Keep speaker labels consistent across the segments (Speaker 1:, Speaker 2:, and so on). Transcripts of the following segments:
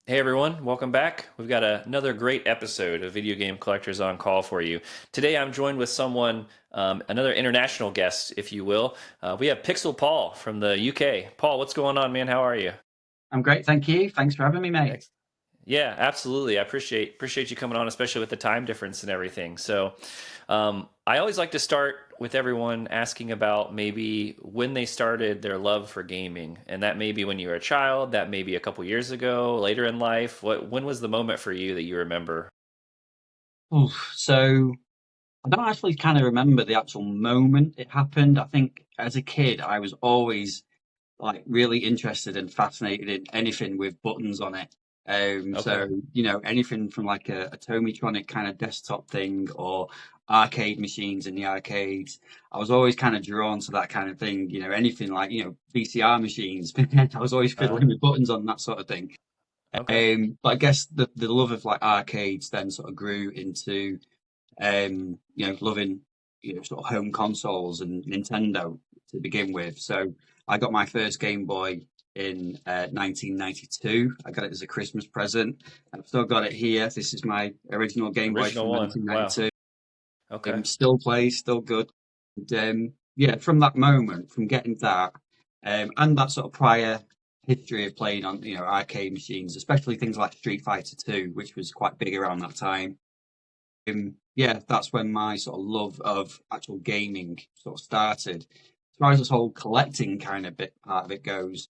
Speaker 1: Hey everyone, welcome back. We've got another great episode of Video Game Collectors on Call for you. Today I'm joined with someone, another international guest, if you will. We have Pixel Paul from the UK. Paul, what's going on, man? How are you?
Speaker 2: I'm great, thank you. Thanks for having me, mate.
Speaker 1: Ex- Yeah, absolutely. I appreciate you coming on, especially with the time difference and everything. I always like to start with everyone asking about maybe when they started their love for gaming, and that may be when you were a child, that may be a couple years ago, later in life. When was the moment for you that you remember?
Speaker 2: Oof. So I don't actually kind of remember the actual moment it happened. I think as a kid, I was always like really interested and fascinated in anything with buttons on it. So
Speaker 1: Okay.
Speaker 2: anything from like a Tomitronic kind of desktop thing or arcade machines in the arcades. I was always kind of drawn to that kind of thing. Anything like VCR machines. I was always fiddling
Speaker 1: Uh,
Speaker 2: with buttons on that sort of thing.
Speaker 1: okay.
Speaker 2: But I guess the love of like arcades then sort of grew into loving sort of home consoles and Nintendo to begin with. So I got my first Game Boy in 1992. I got it as a Christmas present. I've still got it here. This is my original Game Boy
Speaker 1: Original
Speaker 2: from
Speaker 1: one. Wow.
Speaker 2: 1992.
Speaker 1: Okay.
Speaker 2: Still plays, still good. And, yeah, from that moment, from getting that, and that sort of prior history of playing on arcade machines, especially things like Street Fighter 2, which was quite big around that time. Yeah, that's when my sort of love of actual gaming sort of started. As far as this whole collecting kind of bit part of it goes,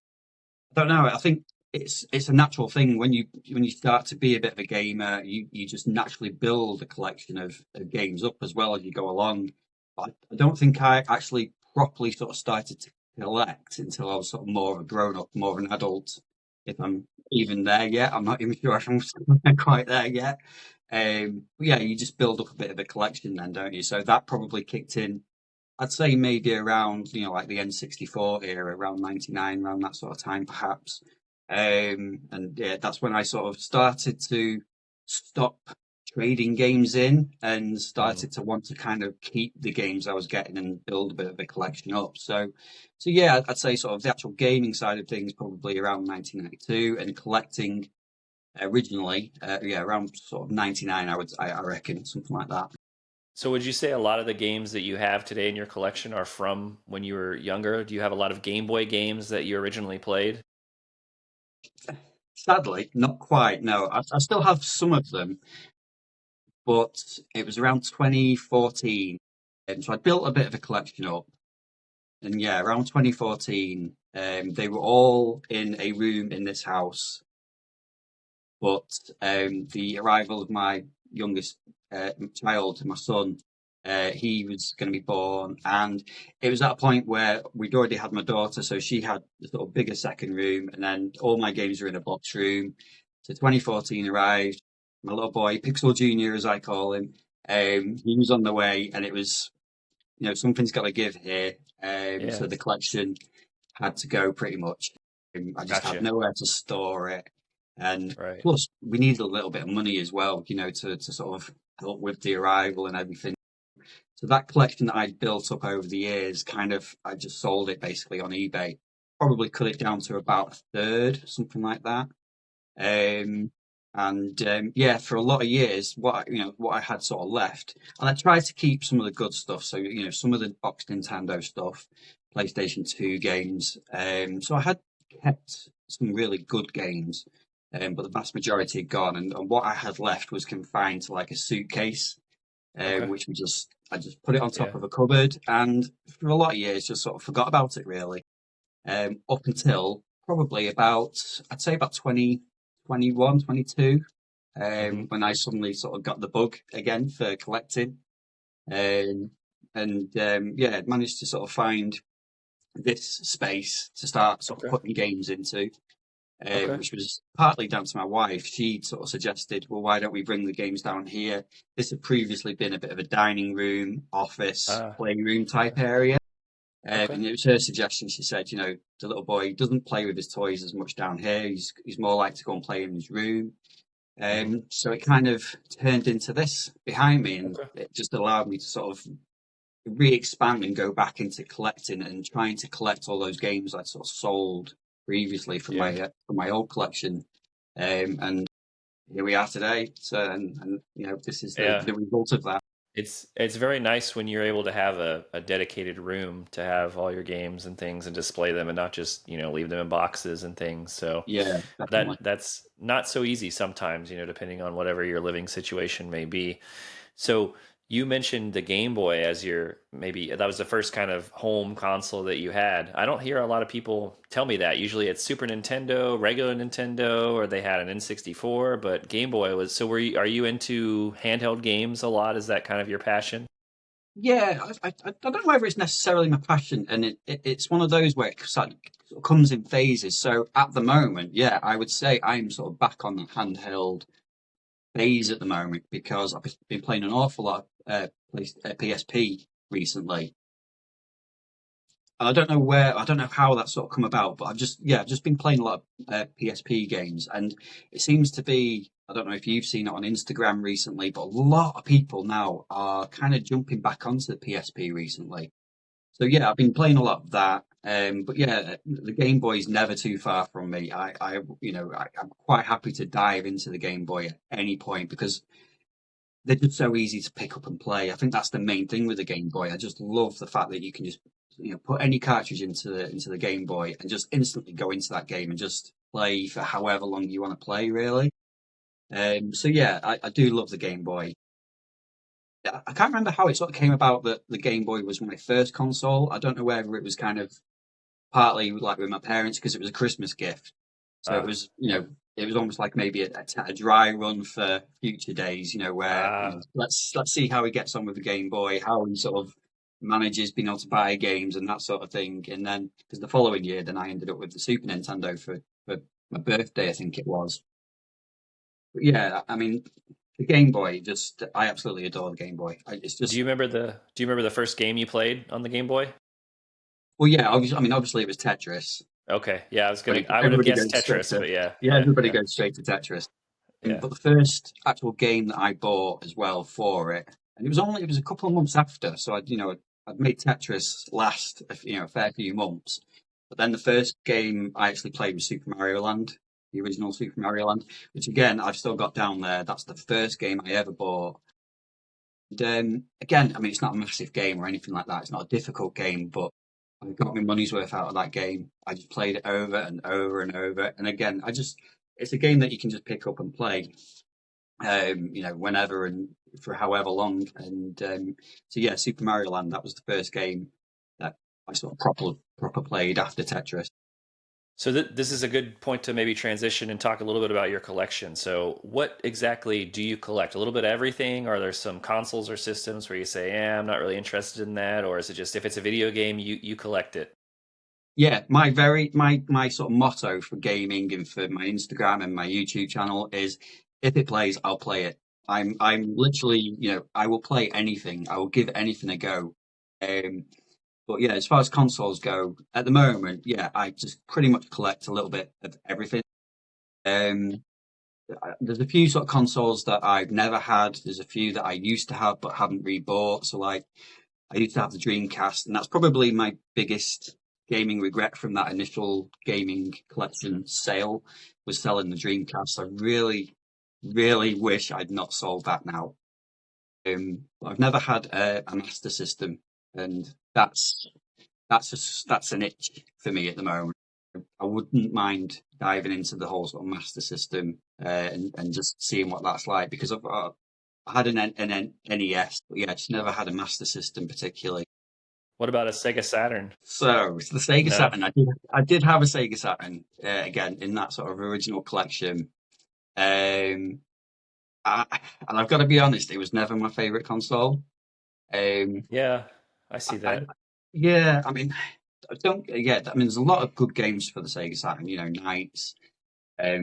Speaker 2: I don't know. I think it's a natural thing when you start to be a bit of a gamer, you just naturally build a collection of games up as well as you go along. But I don't think I actually properly sort of started to collect until I was sort of more of a grown up, more of an adult. If I'm even there yet, I'm not even sure if I'm quite there yet. But yeah, you just build up a bit of a collection then, don't you? So that probably kicked in. I'd say maybe around, like the N64 era, around 99, around that sort of time, perhaps. And yeah, that's when I sort of started to stop trading games in and
Speaker 1: Hmm.
Speaker 2: started to want to kind of keep the games I was getting and build a bit of a collection up. So yeah, I'd say sort of the actual gaming side of things probably around 1992 and collecting originally, yeah, around sort of 99, I reckon, something like that.
Speaker 1: So would you say a lot of the games that you have today in your collection are from when you were younger? Do you have a lot of Game Boy games that you originally played?
Speaker 2: Sadly, not quite. No, I still have some of them, but it was around 2014. And so I built a bit of a collection up. And yeah, around 2014, they were all in a room in this house. But the arrival of my youngest child, my son, he was going to be born. And it was at a point where we'd already had my daughter, so she had the sort of bigger second room. And then all my games were in a box room. So 2014 arrived. My little boy, Pixel Junior, as I call him, he was on the way, and it was, something's got to give here. So
Speaker 1: Yeah.
Speaker 2: the collection had to go pretty much. I just had
Speaker 1: Gotcha.
Speaker 2: nowhere to store it. And
Speaker 1: Right.
Speaker 2: plus, we needed a little bit of money as well, to sort of help with the arrival and everything. So that collection that I'd built up over the years, kind of, I just sold it basically on eBay. Probably cut it down to about a third, something like that. Um, and yeah, for a lot of years, what I had sort of left, and I tried to keep some of the good stuff. So some of the box Nintendo stuff, PlayStation 2 games. So I had kept some really good games, but the vast majority had gone, and what I had left was confined to like a suitcase,
Speaker 1: Okay.
Speaker 2: which I just put it on top
Speaker 1: Yeah.
Speaker 2: of a cupboard, and for a lot of years just sort of forgot about it really, up until probably about, I'd say about 2021, 22,
Speaker 1: Hmm.
Speaker 2: when I suddenly sort of got the bug again for collecting. Um, and yeah, managed to sort of find this space to start sort of
Speaker 1: Okay.
Speaker 2: putting games into,
Speaker 1: Okay.
Speaker 2: which was partly down to my wife. She sort of suggested, well, why don't we bring the games down here? This had previously been a bit of a dining room, office,
Speaker 1: Ah.
Speaker 2: playroom type
Speaker 1: Okay.
Speaker 2: area.
Speaker 1: Okay.
Speaker 2: And it was her suggestion. She said, the little boy doesn't play with his toys as much down here. He's more like to go and play in his room.
Speaker 1: Hmm.
Speaker 2: So it kind of turned into this behind me, and
Speaker 1: Okay.
Speaker 2: it just allowed me to sort of re-expand and go back into collecting and trying to collect all those games I'd sort of sold previously
Speaker 1: Yeah.
Speaker 2: from my old collection. And here we are today. So, and this is
Speaker 1: Yeah.
Speaker 2: the result of that.
Speaker 1: It's very nice when you're able to have a dedicated room to have all your games and things and display them and not just, leave them in boxes and things. So
Speaker 2: Yeah, definitely.
Speaker 1: that's not so easy sometimes, depending on whatever your living situation may be. So you mentioned the Game Boy as your maybe that was the first kind of home console that you had. I don't hear a lot of people tell me that. Usually it's Super Nintendo, regular Nintendo, or they had an N64, but Game Boy was so are you into handheld games a lot? Is that kind of your passion?
Speaker 2: Yeah, I don't know whether it's necessarily my passion, and it's one of those where it sort of comes in phases. So at the moment, yeah, I would say I'm sort of back on the handheld phase at the moment because I've been playing an awful lot of PSP recently. And I don't know how that's sort of come about, but I've just been playing a lot of PSP games, and it seems to be, I don't know if you've seen it on Instagram recently, but a lot of people now are kind of jumping back onto the PSP recently. So yeah, I've been playing a lot of that. But yeah, the Game Boy is never too far from me. I'm quite happy to dive into the Game Boy at any point because they're just so easy to pick up and play. I think that's the main thing with the Game Boy. I just love the fact that you can just put any cartridge into the Game Boy and just instantly go into that game and just play for however long you want to play, really. So yeah, I do love the Game Boy. I can't remember how it sort of came about that the Game Boy was my first console. I don't know whether it was kind of partly like with my parents because it was a Christmas gift. So it
Speaker 1: Ah,
Speaker 2: was, it was almost like maybe a dry run for future days, where
Speaker 1: ah.
Speaker 2: let's see how he gets on with the Game Boy, how he sort of manages being able to buy games and that sort of thing. And then because the following year, then I ended up with the Super Nintendo for my birthday, I think it was. But yeah, I mean, the Game Boy, just I absolutely adore the Game Boy. It's just
Speaker 1: Do you remember the first game you played on the Game Boy?
Speaker 2: well, yeah, obviously, I mean, obviously it was Tetris.
Speaker 1: Okay. Yeah,
Speaker 2: Everybody,
Speaker 1: I would have
Speaker 2: everybody
Speaker 1: guessed
Speaker 2: goes straight
Speaker 1: Tetris,
Speaker 2: to
Speaker 1: but yeah,
Speaker 2: yeah,
Speaker 1: yeah,
Speaker 2: everybody
Speaker 1: yeah,
Speaker 2: goes straight to Tetris.
Speaker 1: yeah.
Speaker 2: But the first actual game that I bought as well for it, and it was a couple of months after, so I'd made Tetris last a fair few months. But then the first game I actually played was Super Mario Land, the original Super Mario Land, which again I've still got down there. That's the first game I ever bought. And, again, I mean it's not a massive game or anything like that. It's not a difficult game, but I got my money's worth out of that game. I just played it over and over and over. And again, it's a game that you can just pick up and play whenever and for however long. And so yeah, Super Mario Land, that was the first game that I sort of proper played after Tetris.
Speaker 1: So this is a good point to maybe transition and talk a little bit about your collection. So what exactly do you collect? A little bit of everything? Are there some consoles or systems where you say, "Yeah, I'm not really interested in that," or is it just if it's a video game, you collect it?
Speaker 2: Yeah, my sort of motto for gaming and for my Instagram and my YouTube channel is if it plays, I'll play it. I'm literally, I will play anything. I will give anything a go. Um, but yeah, as far as consoles go, at the moment, yeah, I just pretty much collect a little bit of everything. Um, there's a few sort of consoles that I've never had. There's a few that I used to have but haven't rebought. So like I used to have the Dreamcast, and that's probably my biggest gaming regret from that initial gaming collection sale was selling the Dreamcast. I really, really wish I'd not sold that now. I've never had a Master System, and that's an itch for me at the moment. I wouldn't mind diving into the whole sort of Master System and just seeing what that's like because I had an NES, but yeah, I just never had a Master System particularly.
Speaker 1: What about a Sega Saturn?
Speaker 2: So it's the Sega
Speaker 1: No.
Speaker 2: Saturn. I did have a Sega Saturn again in that sort of original collection. Um, and I've got to be honest, it was never my favorite console. Um,
Speaker 1: Yeah, I
Speaker 2: I,
Speaker 1: see
Speaker 2: I,
Speaker 1: that.
Speaker 2: yeah, I mean, I don't. Yeah, I mean, there's a lot of good games for the Sega Saturn. Knights. I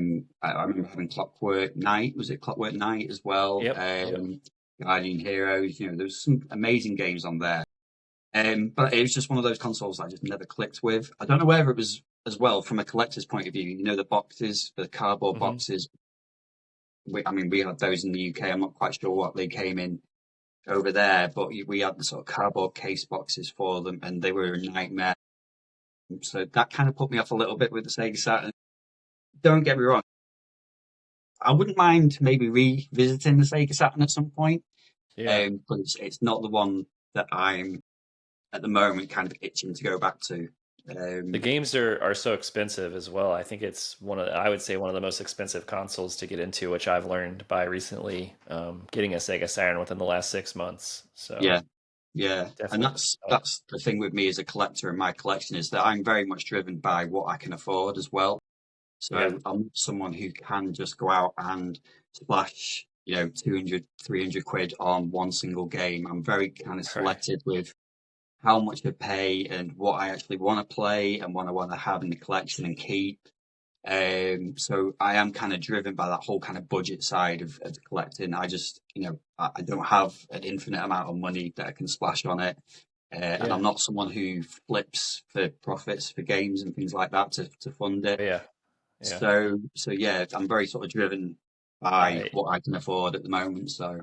Speaker 2: remember having Clockwork Knight. Was it Clockwork Knight as well?
Speaker 1: Yep, yep.
Speaker 2: Guardian Heroes. There was some amazing games on there. But it was just one of those consoles that I just never clicked with. I don't know whether it was as well from a collector's point of view. The boxes, the cardboard
Speaker 1: Hmm.
Speaker 2: boxes. I mean, we had those in the UK. I'm not quite sure what they came in over there, but we had the sort of cardboard case boxes for them, and they were a nightmare. So that kind of put me off a little bit with the Sega Saturn. Don't get me wrong. I wouldn't mind maybe revisiting the Sega Saturn at some point,
Speaker 1: Yeah.
Speaker 2: but it's not the one that I'm at the moment kind of itching to go back to.
Speaker 1: The
Speaker 2: Um,
Speaker 1: games are so expensive as well. I think it's I would say one of the most expensive consoles to get into, which I've learned by recently getting a Sega Saturn within the last 6 months. So
Speaker 2: yeah, yeah, and
Speaker 1: definitely.
Speaker 2: that's the thing with me as a collector and my collection is that I'm very much driven by what I can afford as well.
Speaker 1: Yeah.
Speaker 2: So I'm not someone who can just go out and splash, 200, 300 quid on one single game. I'm very kind of
Speaker 1: Right.
Speaker 2: selective with how much I pay and what I actually want to play and what I want to have in the collection and keep. So I am kind of driven by that whole kind of budget side of collecting. I just, I don't have an infinite amount of money that I can splash on it. And
Speaker 1: Yeah.
Speaker 2: I'm not someone who flips for profits for games and things like that to fund it.
Speaker 1: Yeah. Yeah.
Speaker 2: So yeah, I'm very sort of driven by
Speaker 1: I
Speaker 2: what I can afford at the moment. So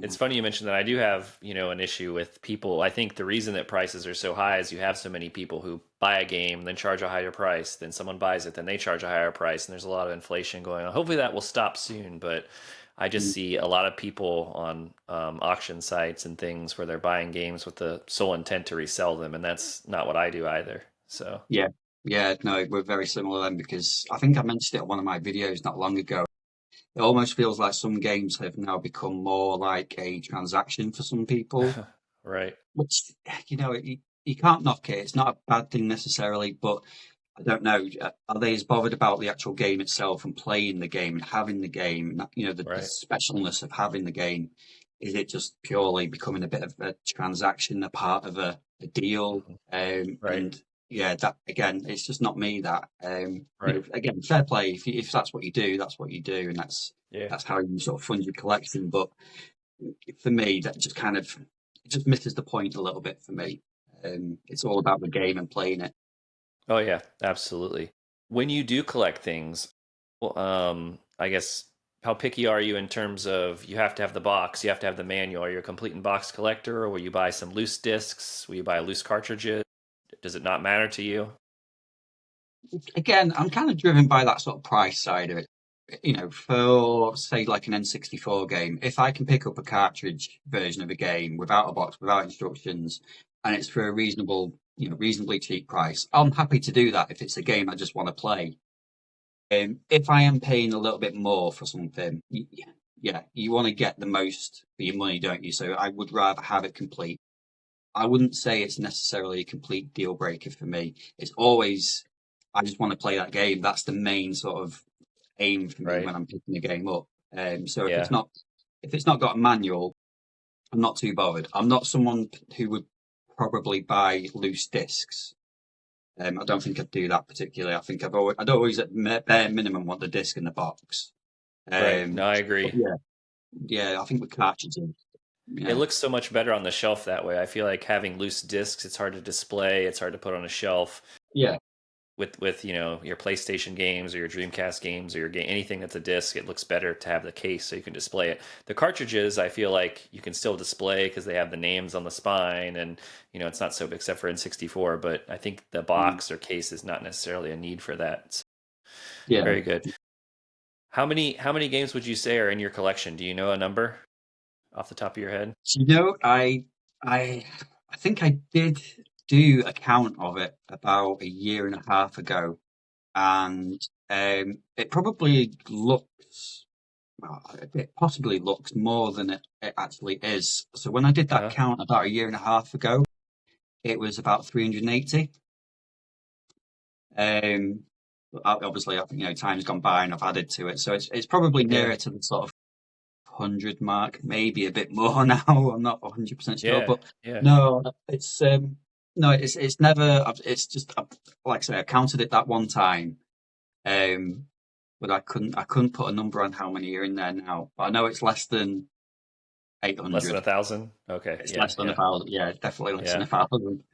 Speaker 1: It's
Speaker 2: mm,
Speaker 1: funny you mentioned that. I do have, an issue with people. I think the reason that prices are so high is you have so many people who buy a game, then charge a higher price, then someone buys it, then they charge a higher price, and there's a lot of inflation going on. Hopefully that will stop soon, but I just
Speaker 2: mm,
Speaker 1: see a lot of people on auction sites and things where they're buying games with the sole intent to resell them, and that's not what I do either. So,
Speaker 2: yeah, yeah, no, we're very similar then because I think I mentioned it on one of my videos not long ago. It almost feels like some games have now become more like a transaction for some people,
Speaker 1: right,
Speaker 2: which, you can't knock it. It's not a bad thing necessarily, but I don't know. Are they as bothered about the actual game itself and playing the game and having the game? The
Speaker 1: right.
Speaker 2: specialness of having the game. Is it just purely becoming a bit of a transaction, a part of a deal?
Speaker 1: Mhm. Right,
Speaker 2: And yeah, that again, it's just not me. That
Speaker 1: right.
Speaker 2: again, fair play. If that's what you do, that's what you do, and
Speaker 1: Yeah.
Speaker 2: that's how you sort of fund your collection. But for me, that just kind of it just misses the point a little bit for me. It's all about the game and playing it.
Speaker 1: Oh yeah, absolutely. When you do collect things, well, I guess how picky are you in terms of you have to have the box, you have to have the manual? Are you a complete in box collector, or will you buy some loose discs? Will you buy loose cartridges? Does it not matter to you?
Speaker 2: Again, I'm kind of driven by that sort of price side of it. For say like an N64 game, if I can pick up a cartridge version of a game without a box, without instructions, and it's for a reasonably cheap price, I'm happy to do that if it's a game I just want to play. If I am paying a little bit more for something, yeah, you want to get the most for your money, don't you? So I would rather have it complete. I wouldn't say it's necessarily a complete deal breaker for me. It's always, I just want to play that game. That's the main sort of aim for me
Speaker 1: Right.
Speaker 2: when I'm picking a game up. So
Speaker 1: Yeah.
Speaker 2: if it's not got a manual, I'm not too bothered. I'm not someone who would probably buy loose discs. I don't think I'd do that particularly. I think I'd always at bare minimum want the disc in the box.
Speaker 1: Right. No,
Speaker 2: Um,
Speaker 1: I
Speaker 2: but
Speaker 1: agree.
Speaker 2: yeah, yeah, I think with cartridges,
Speaker 1: It
Speaker 2: yeah,
Speaker 1: looks so much better on the shelf that way. I feel like having loose discs, it's hard to display, it's hard to put on a shelf.
Speaker 2: yeah,
Speaker 1: With your PlayStation games or your Dreamcast games or your game anything that's a disc, it looks better to have the case so you can display it. The cartridges, I feel like you can still display because they have the names on the spine, and it's not so except for N64. But I think the
Speaker 2: mm,
Speaker 1: box or case is not necessarily a need for that. It's
Speaker 2: yeah.
Speaker 1: very good. How many games would you say are in your collection? Do you know a number off the top of your head?
Speaker 2: So, I, I think I did do a count of it about a year and a half ago, and it probably looks, well, it possibly looks more than it actually is. So when I did that
Speaker 1: Uh-huh.
Speaker 2: count about a year and a half ago, it was about 380. Um, Obviously, I think time's gone by and I've added to it, so it's probably
Speaker 1: Yeah.
Speaker 2: nearer to the sort of 100 mark, maybe a bit more now. I'm not 100% sure,
Speaker 1: Yeah.
Speaker 2: but
Speaker 1: Yeah.
Speaker 2: no, it's no, it's never. It's just like I say, I counted it that one time, um, but I couldn't put a number on how many are in there now. But I know it's less than
Speaker 1: Less than
Speaker 2: 800.
Speaker 1: 1,000? Okay.
Speaker 2: It's
Speaker 1: Yeah.
Speaker 2: less than a
Speaker 1: Yeah.
Speaker 2: thousand. Yeah, it's definitely less than
Speaker 1: Yeah.
Speaker 2: 1,000.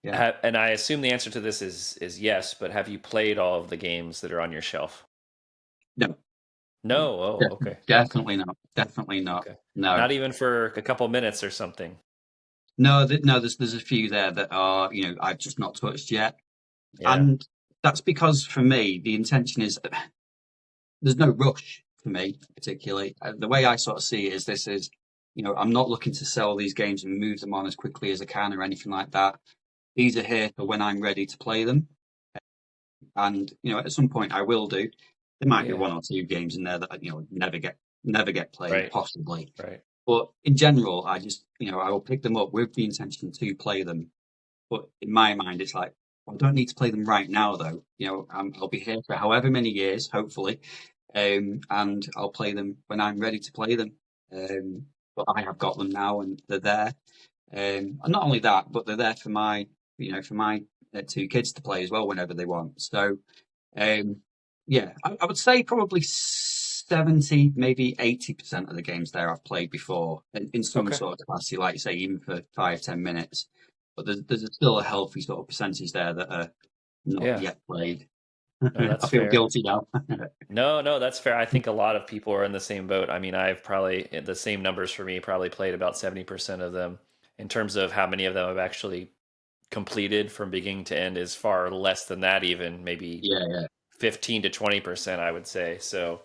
Speaker 2: Yeah,
Speaker 1: And I assume the answer to this is yes, but have you played all of the games that are on your shelf?
Speaker 2: no,
Speaker 1: No. Oh, okay. Okay.
Speaker 2: definitely not. Definitely not.
Speaker 1: Okay.
Speaker 2: No,
Speaker 1: Not even for a couple minutes or something.
Speaker 2: no, no. There's a few there that are I've just not touched yet,
Speaker 1: Yeah.
Speaker 2: and that's because for me the intention is there's no rush. for me, particularly. The way I sort of see it is this is, I'm not looking to sell these games and move them on as quickly as I can or anything like that. These are here for when I'm ready to play them. And, at some point I will do. There might be
Speaker 1: Yeah.
Speaker 2: one or two games in there that, never get played,
Speaker 1: Right.
Speaker 2: possibly.
Speaker 1: Right.
Speaker 2: But in general, I just, I will pick them up with the intention to play them. But in my mind, it's like, I don't need to play them right now, though. I'll be here for however many years, hopefully, and I'll play them when I'm ready to play them. But I have got them now, and they're there. And not only that, but they're there for my two kids to play as well whenever they want. So, um, yeah, I would say probably 70, maybe 80% of the games there I've played before in some
Speaker 1: Okay.
Speaker 2: sort of capacity, like you say, even for 5, 10 minutes. But there's still a healthy sort of percentage there that are not
Speaker 1: Yeah.
Speaker 2: yet played.
Speaker 1: No,
Speaker 2: I
Speaker 1: that's
Speaker 2: feel
Speaker 1: fair.
Speaker 2: guilty now.
Speaker 1: No, no, that's fair. I think a lot of people are in the same boat. I mean, I've probably the same numbers for me, probably played about 70% of them. In terms of how many of them I've actually completed from beginning to end is far less than that, even maybe
Speaker 2: Yeah, yeah.
Speaker 1: 15 to 20%, I would say. So,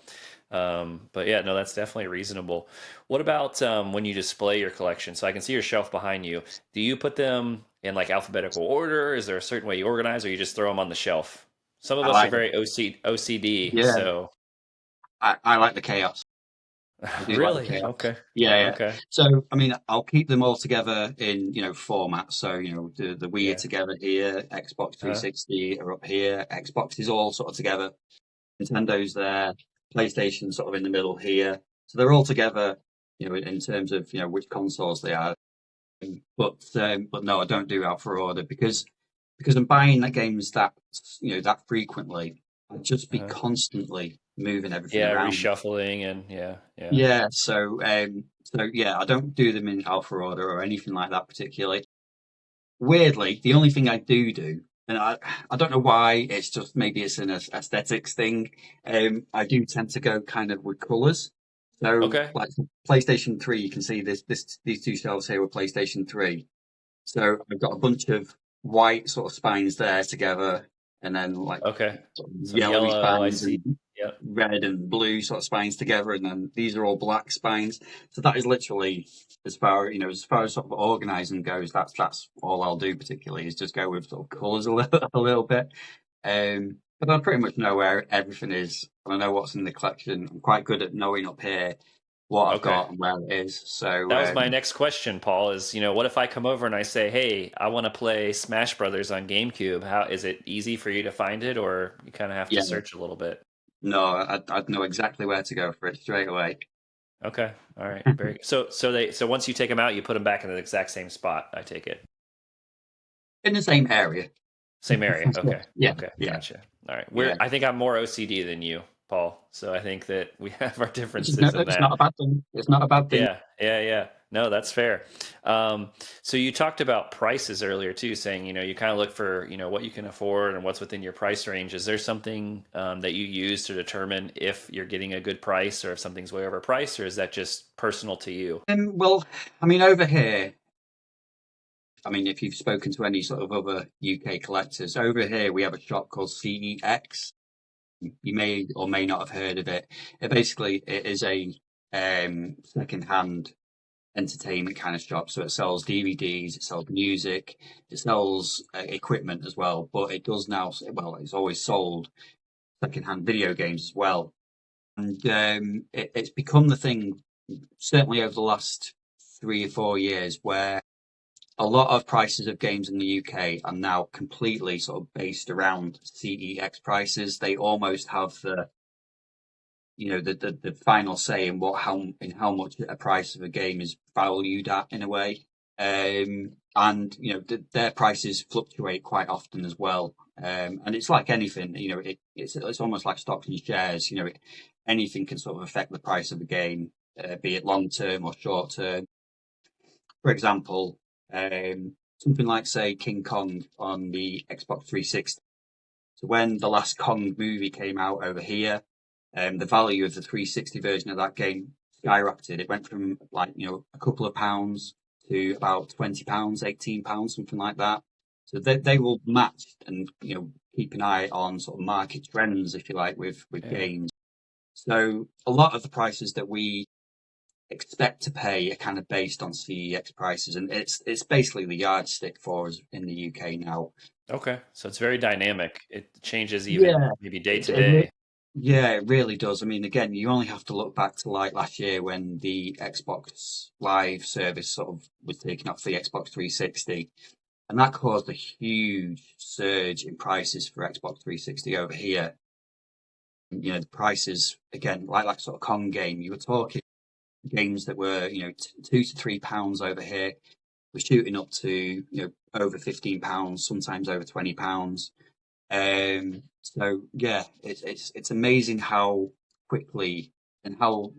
Speaker 1: but yeah, no, that's definitely reasonable. What about when you display your collection? So I can see your shelf behind you. Do you put them in like alphabetical order? Is there a certain way you organize, or you just throw them on the shelf? Some of
Speaker 2: I
Speaker 1: us are
Speaker 2: like the
Speaker 1: very OCD,
Speaker 2: yeah,
Speaker 1: so
Speaker 2: I like the chaos. I do like the
Speaker 1: really?
Speaker 2: chaos.
Speaker 1: Okay.
Speaker 2: Yeah, yeah.
Speaker 1: Okay.
Speaker 2: So, I mean, I'll keep them all together in, formats. So, the Wii are
Speaker 1: Yeah.
Speaker 2: together here, Xbox
Speaker 1: Uh,
Speaker 2: 360 are up here, Xbox is all sort of together, Nintendo's there, PlayStation sort of in the middle here. So they're all together, in terms of, which consoles they are. But no, I don't do out for order because I'm buying the games that frequently. I'd just be
Speaker 1: uh,
Speaker 2: constantly moving everything
Speaker 1: yeah,
Speaker 2: around.
Speaker 1: reshuffling and yeah, yeah.
Speaker 2: Yeah, so yeah, I don't do them in alpha order or anything like that particularly. Weirdly, the only thing I do, and I don't know why, it's just maybe it's an aesthetics thing. I do tend to go kind of with colours. So,
Speaker 1: Okay.
Speaker 2: like for PlayStation 3, you can see these two shelves here with PlayStation 3. So I've got a bunch of white sort of spines there together, and then like
Speaker 1: Okay.
Speaker 2: sort of
Speaker 1: Some
Speaker 2: yellowy
Speaker 1: yellow, I
Speaker 2: spines
Speaker 1: see.
Speaker 2: and
Speaker 1: Yep.
Speaker 2: red and blue sort of spines together, and then these are all black spines. So that is literally as far as sort of organising goes. That's all I'll do. Particularly is just go with sort of colours a little bit. But I pretty much know where everything is. And I know what's in the collection. I'm quite good at knowing up here what I've
Speaker 1: Okay.
Speaker 2: got and where it is. So
Speaker 1: That was my next question, Paul, is, what if I come over and I say, "Hey, I want to play Smash Brothers on GameCube." How is it easy for you to find it, or you kind of have to
Speaker 2: yeah,
Speaker 1: search a little bit?
Speaker 2: no, I'd know exactly where to go for it straight away.
Speaker 1: Okay. All right. Very so once you take them out, you put them back in the exact same spot, I take it.
Speaker 2: In the same area.
Speaker 1: Same area. Okay.
Speaker 2: Yeah,
Speaker 1: Okay.
Speaker 2: yeah,
Speaker 1: Gotcha. All right.
Speaker 2: yeah.
Speaker 1: I think I'm more OCD than you, Paul. So I think that we have our
Speaker 2: Which is no,
Speaker 1: differences in
Speaker 2: it's
Speaker 1: that.
Speaker 2: not a bad thing. It's not a bad thing.
Speaker 1: Yeah, yeah, yeah. No, that's fair. So you talked about prices earlier too, saying you kind of look for what you can afford and what's within your price range. Is there something that you use to determine if you're getting a good price or if something's way overpriced, or is that just personal to you?
Speaker 2: Well, I mean, over here, I mean, if you've spoken to any sort of other UK collectors, over here we have a shop called CEX. You may or may not have heard of it. It is a second-hand entertainment kind of shop. So it sells DVDs, it sells music, it sells equipment as well. But it does now, well, it's always sold second-hand video games as well. And it's become the thing, certainly over the last 3 or 4 years, where a lot of prices of games in the UK are now completely sort of based around CEX prices. They almost have the final say in how much a price of a game is valued at in a way. And their prices fluctuate quite often as well. And it's like anything, it's almost like stocks and shares. Anything can sort of affect the price of a game, be it long term or short term. For example, something like say King Kong on the Xbox 360. So when the last Kong movie came out over here, the value of the 360 version of that game skyrocketed. It went from like a couple of pounds to about £20, £18, something like that. So they will match and keep an eye on sort of market trends, if you like, with
Speaker 1: Yeah.
Speaker 2: games. So a lot of the prices that we expect to pay are kind of based on CEX prices, and it's basically the yardstick for us in the UK now.
Speaker 1: Okay, so it's very dynamic. It changes even
Speaker 2: Yeah,
Speaker 1: maybe day
Speaker 2: it,
Speaker 1: to
Speaker 2: it re-
Speaker 1: day.
Speaker 2: yeah, it really does. I mean, again, you only have to look back to like last year when the Xbox Live service sort of was taken up for the Xbox 360, and that caused a huge surge in prices for Xbox 360 over here. The prices again, like sort of Kong game, you were talking games that were £2 to £3 over here. We're shooting up to over £15, sometimes over £20. So yeah, it's amazing how quickly and how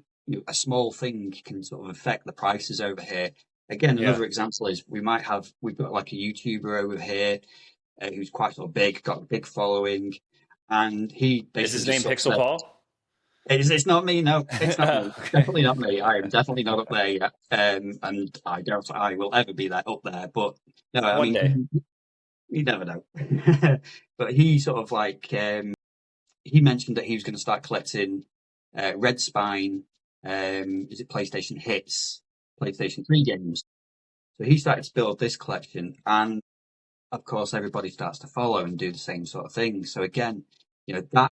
Speaker 2: a small thing can sort of affect the prices over here. Again,
Speaker 1: Yeah.
Speaker 2: another example is we've got like a YouTuber over here who's quite sort of big, got a big following, and he
Speaker 1: Is
Speaker 2: basically
Speaker 1: his
Speaker 2: just
Speaker 1: name
Speaker 2: sort of
Speaker 1: Pixel
Speaker 2: said,
Speaker 1: Paul?
Speaker 2: it's not me, no, it's not me,
Speaker 1: Okay.
Speaker 2: definitely not me. I am definitely not up there yet, and I doubt I will ever be that up there. But no, I
Speaker 1: One
Speaker 2: mean,
Speaker 1: day.
Speaker 2: you never know. But he sort of like he mentioned that he was going to start collecting Red Spine, is it PlayStation Hits, PlayStation 3 games. So he started to build this collection, and of course, everybody starts to follow and do the same sort of thing. So again, that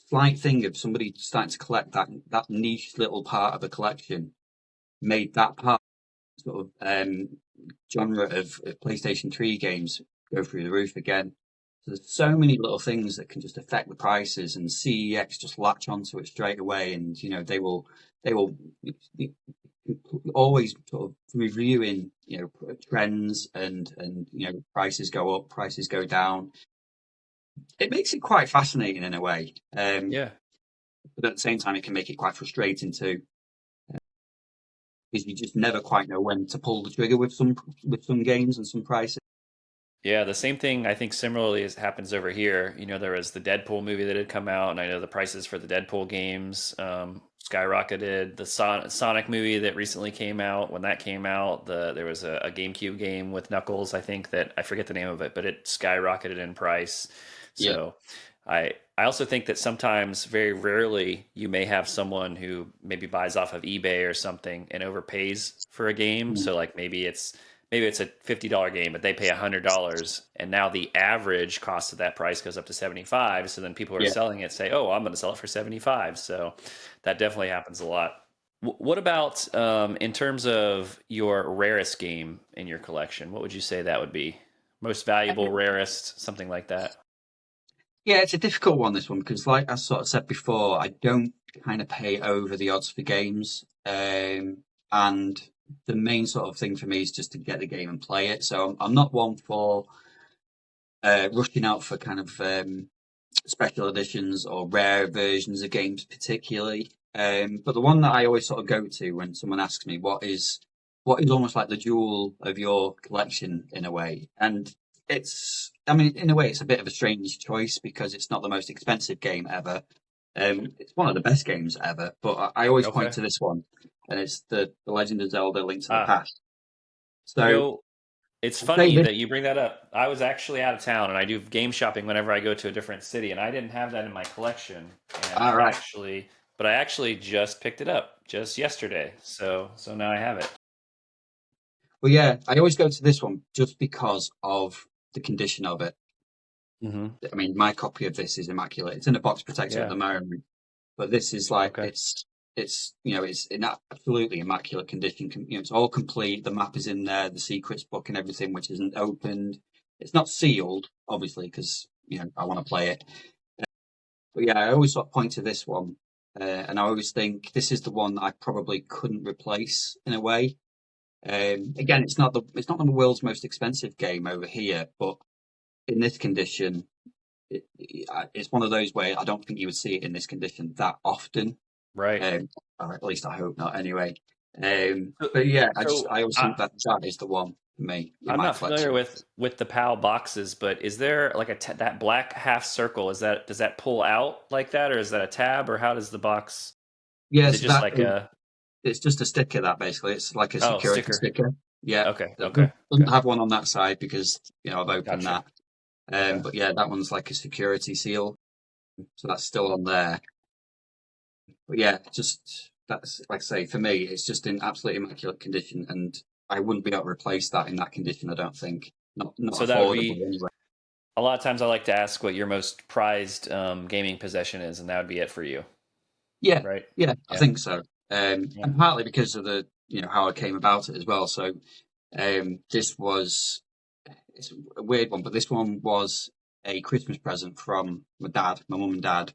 Speaker 2: slight thing of somebody starting to collect that niche little part of the collection made that part sort of genre of PlayStation 3 games go through the roof again. So there's so many little things that can just affect the prices, and CEX just latch onto it straight away, and they will always sort of reviewing trends, and prices go up, prices go down. It makes it quite fascinating in a way,
Speaker 1: Yeah.
Speaker 2: but at the same time, it can make it quite frustrating too, because you just never quite know when to pull the trigger with some games and some prices.
Speaker 1: Yeah, the same thing I think similarly happens over here. There was the Deadpool movie that had come out, and I know the prices for the Deadpool games skyrocketed. The Sonic movie that recently came out, when that came out, there was a GameCube game with Knuckles, I think that I forget the name of it, but it skyrocketed in price.
Speaker 2: Yeah.
Speaker 1: So I also think that sometimes, very rarely, you may have someone who maybe buys off of eBay or something and overpays for a game.
Speaker 2: Mm.
Speaker 1: So like maybe it's a $50 game, but they pay $100, and now the average cost of that price goes up to 75. So then people who are
Speaker 2: Yeah.
Speaker 1: selling it say, "Oh, I'm going to sell it for 75." So that definitely happens a lot. What about in terms of your rarest game in your collection? What would you say that would be? Most valuable, rarest, something like that.
Speaker 2: Yeah, it's a difficult one, this one, because like I sort of said before, I don't kind of pay over the odds for games. And the main sort of thing for me is just to get the game and play it. So I'm not one for rushing out for kind of special editions or rare versions of games particularly. But the one that I always sort of go to when someone asks me what is almost like the jewel of your collection in a way, and I mean, in a way, it's a bit of a strange choice because it's not the most expensive game ever. It's one of the best games ever, but I always point
Speaker 1: Okay.
Speaker 2: to this one, and it's the Legend of Zelda: Link to the
Speaker 1: Ah,
Speaker 2: Past.
Speaker 1: you
Speaker 2: So
Speaker 1: know, it's
Speaker 2: I'll say
Speaker 1: funny
Speaker 2: this.
Speaker 1: that you bring that up. I was actually out of town, and I do game shopping whenever I go to a different city, and I didn't have that in my collection. And
Speaker 2: All right.
Speaker 1: but I actually just picked it up just yesterday. So now I have it.
Speaker 2: Well, yeah, I always go to this one just because of the condition of it.
Speaker 1: Hmm.
Speaker 2: I mean, my copy of this is immaculate. It's in a box protector at
Speaker 1: Yeah.
Speaker 2: the moment, but this is like
Speaker 1: Okay.
Speaker 2: it's in absolutely immaculate condition. It's all complete. The map is in there, the secrets book and everything, which isn't opened. It's not sealed, obviously, because I want to play it. But yeah, I always sort of point to this one, and I always think this is the one that I probably couldn't replace in a way. Again, it's not the world's most expensive game over here, but in this condition, it's one of those where I don't think you would see it in this condition that often.
Speaker 1: Right.
Speaker 2: Or at least I hope not. Anyway,
Speaker 1: So,
Speaker 2: but yeah,
Speaker 1: so
Speaker 2: I always think that is the one for me in
Speaker 1: I'm
Speaker 2: my
Speaker 1: not familiar
Speaker 2: collection.
Speaker 1: with the PAL boxes, but is there like that black half circle? Does that pull out like that, or is that a tab, or how does the box?
Speaker 2: Yeah,
Speaker 1: Is it
Speaker 2: so
Speaker 1: just
Speaker 2: that
Speaker 1: like a
Speaker 2: it's just a sticker that basically it's like a security
Speaker 1: sticker?
Speaker 2: sticker. Yeah,
Speaker 1: Okay.
Speaker 2: it
Speaker 1: Okay.
Speaker 2: doesn't
Speaker 1: Okay.
Speaker 2: have one on that side because I've opened
Speaker 1: Gotcha.
Speaker 2: that.
Speaker 1: Okay.
Speaker 2: But yeah, that one's like a security seal, so that's still on there. But yeah, just that's like I say, for me, it's just in absolutely immaculate condition, and I wouldn't be able to replace that in that condition. I don't think. Not
Speaker 1: So that would
Speaker 2: affordable
Speaker 1: be
Speaker 2: anyway.
Speaker 1: a lot of times. I like to ask what your most prized gaming possession is, and that would be it for you,
Speaker 2: Yeah,
Speaker 1: right?
Speaker 2: yeah, I
Speaker 1: Yeah,
Speaker 2: think so.
Speaker 1: yeah.
Speaker 2: And partly because of the how I came about it as well. So this was it's a weird one, but this one was a Christmas present from my dad, my mum and dad,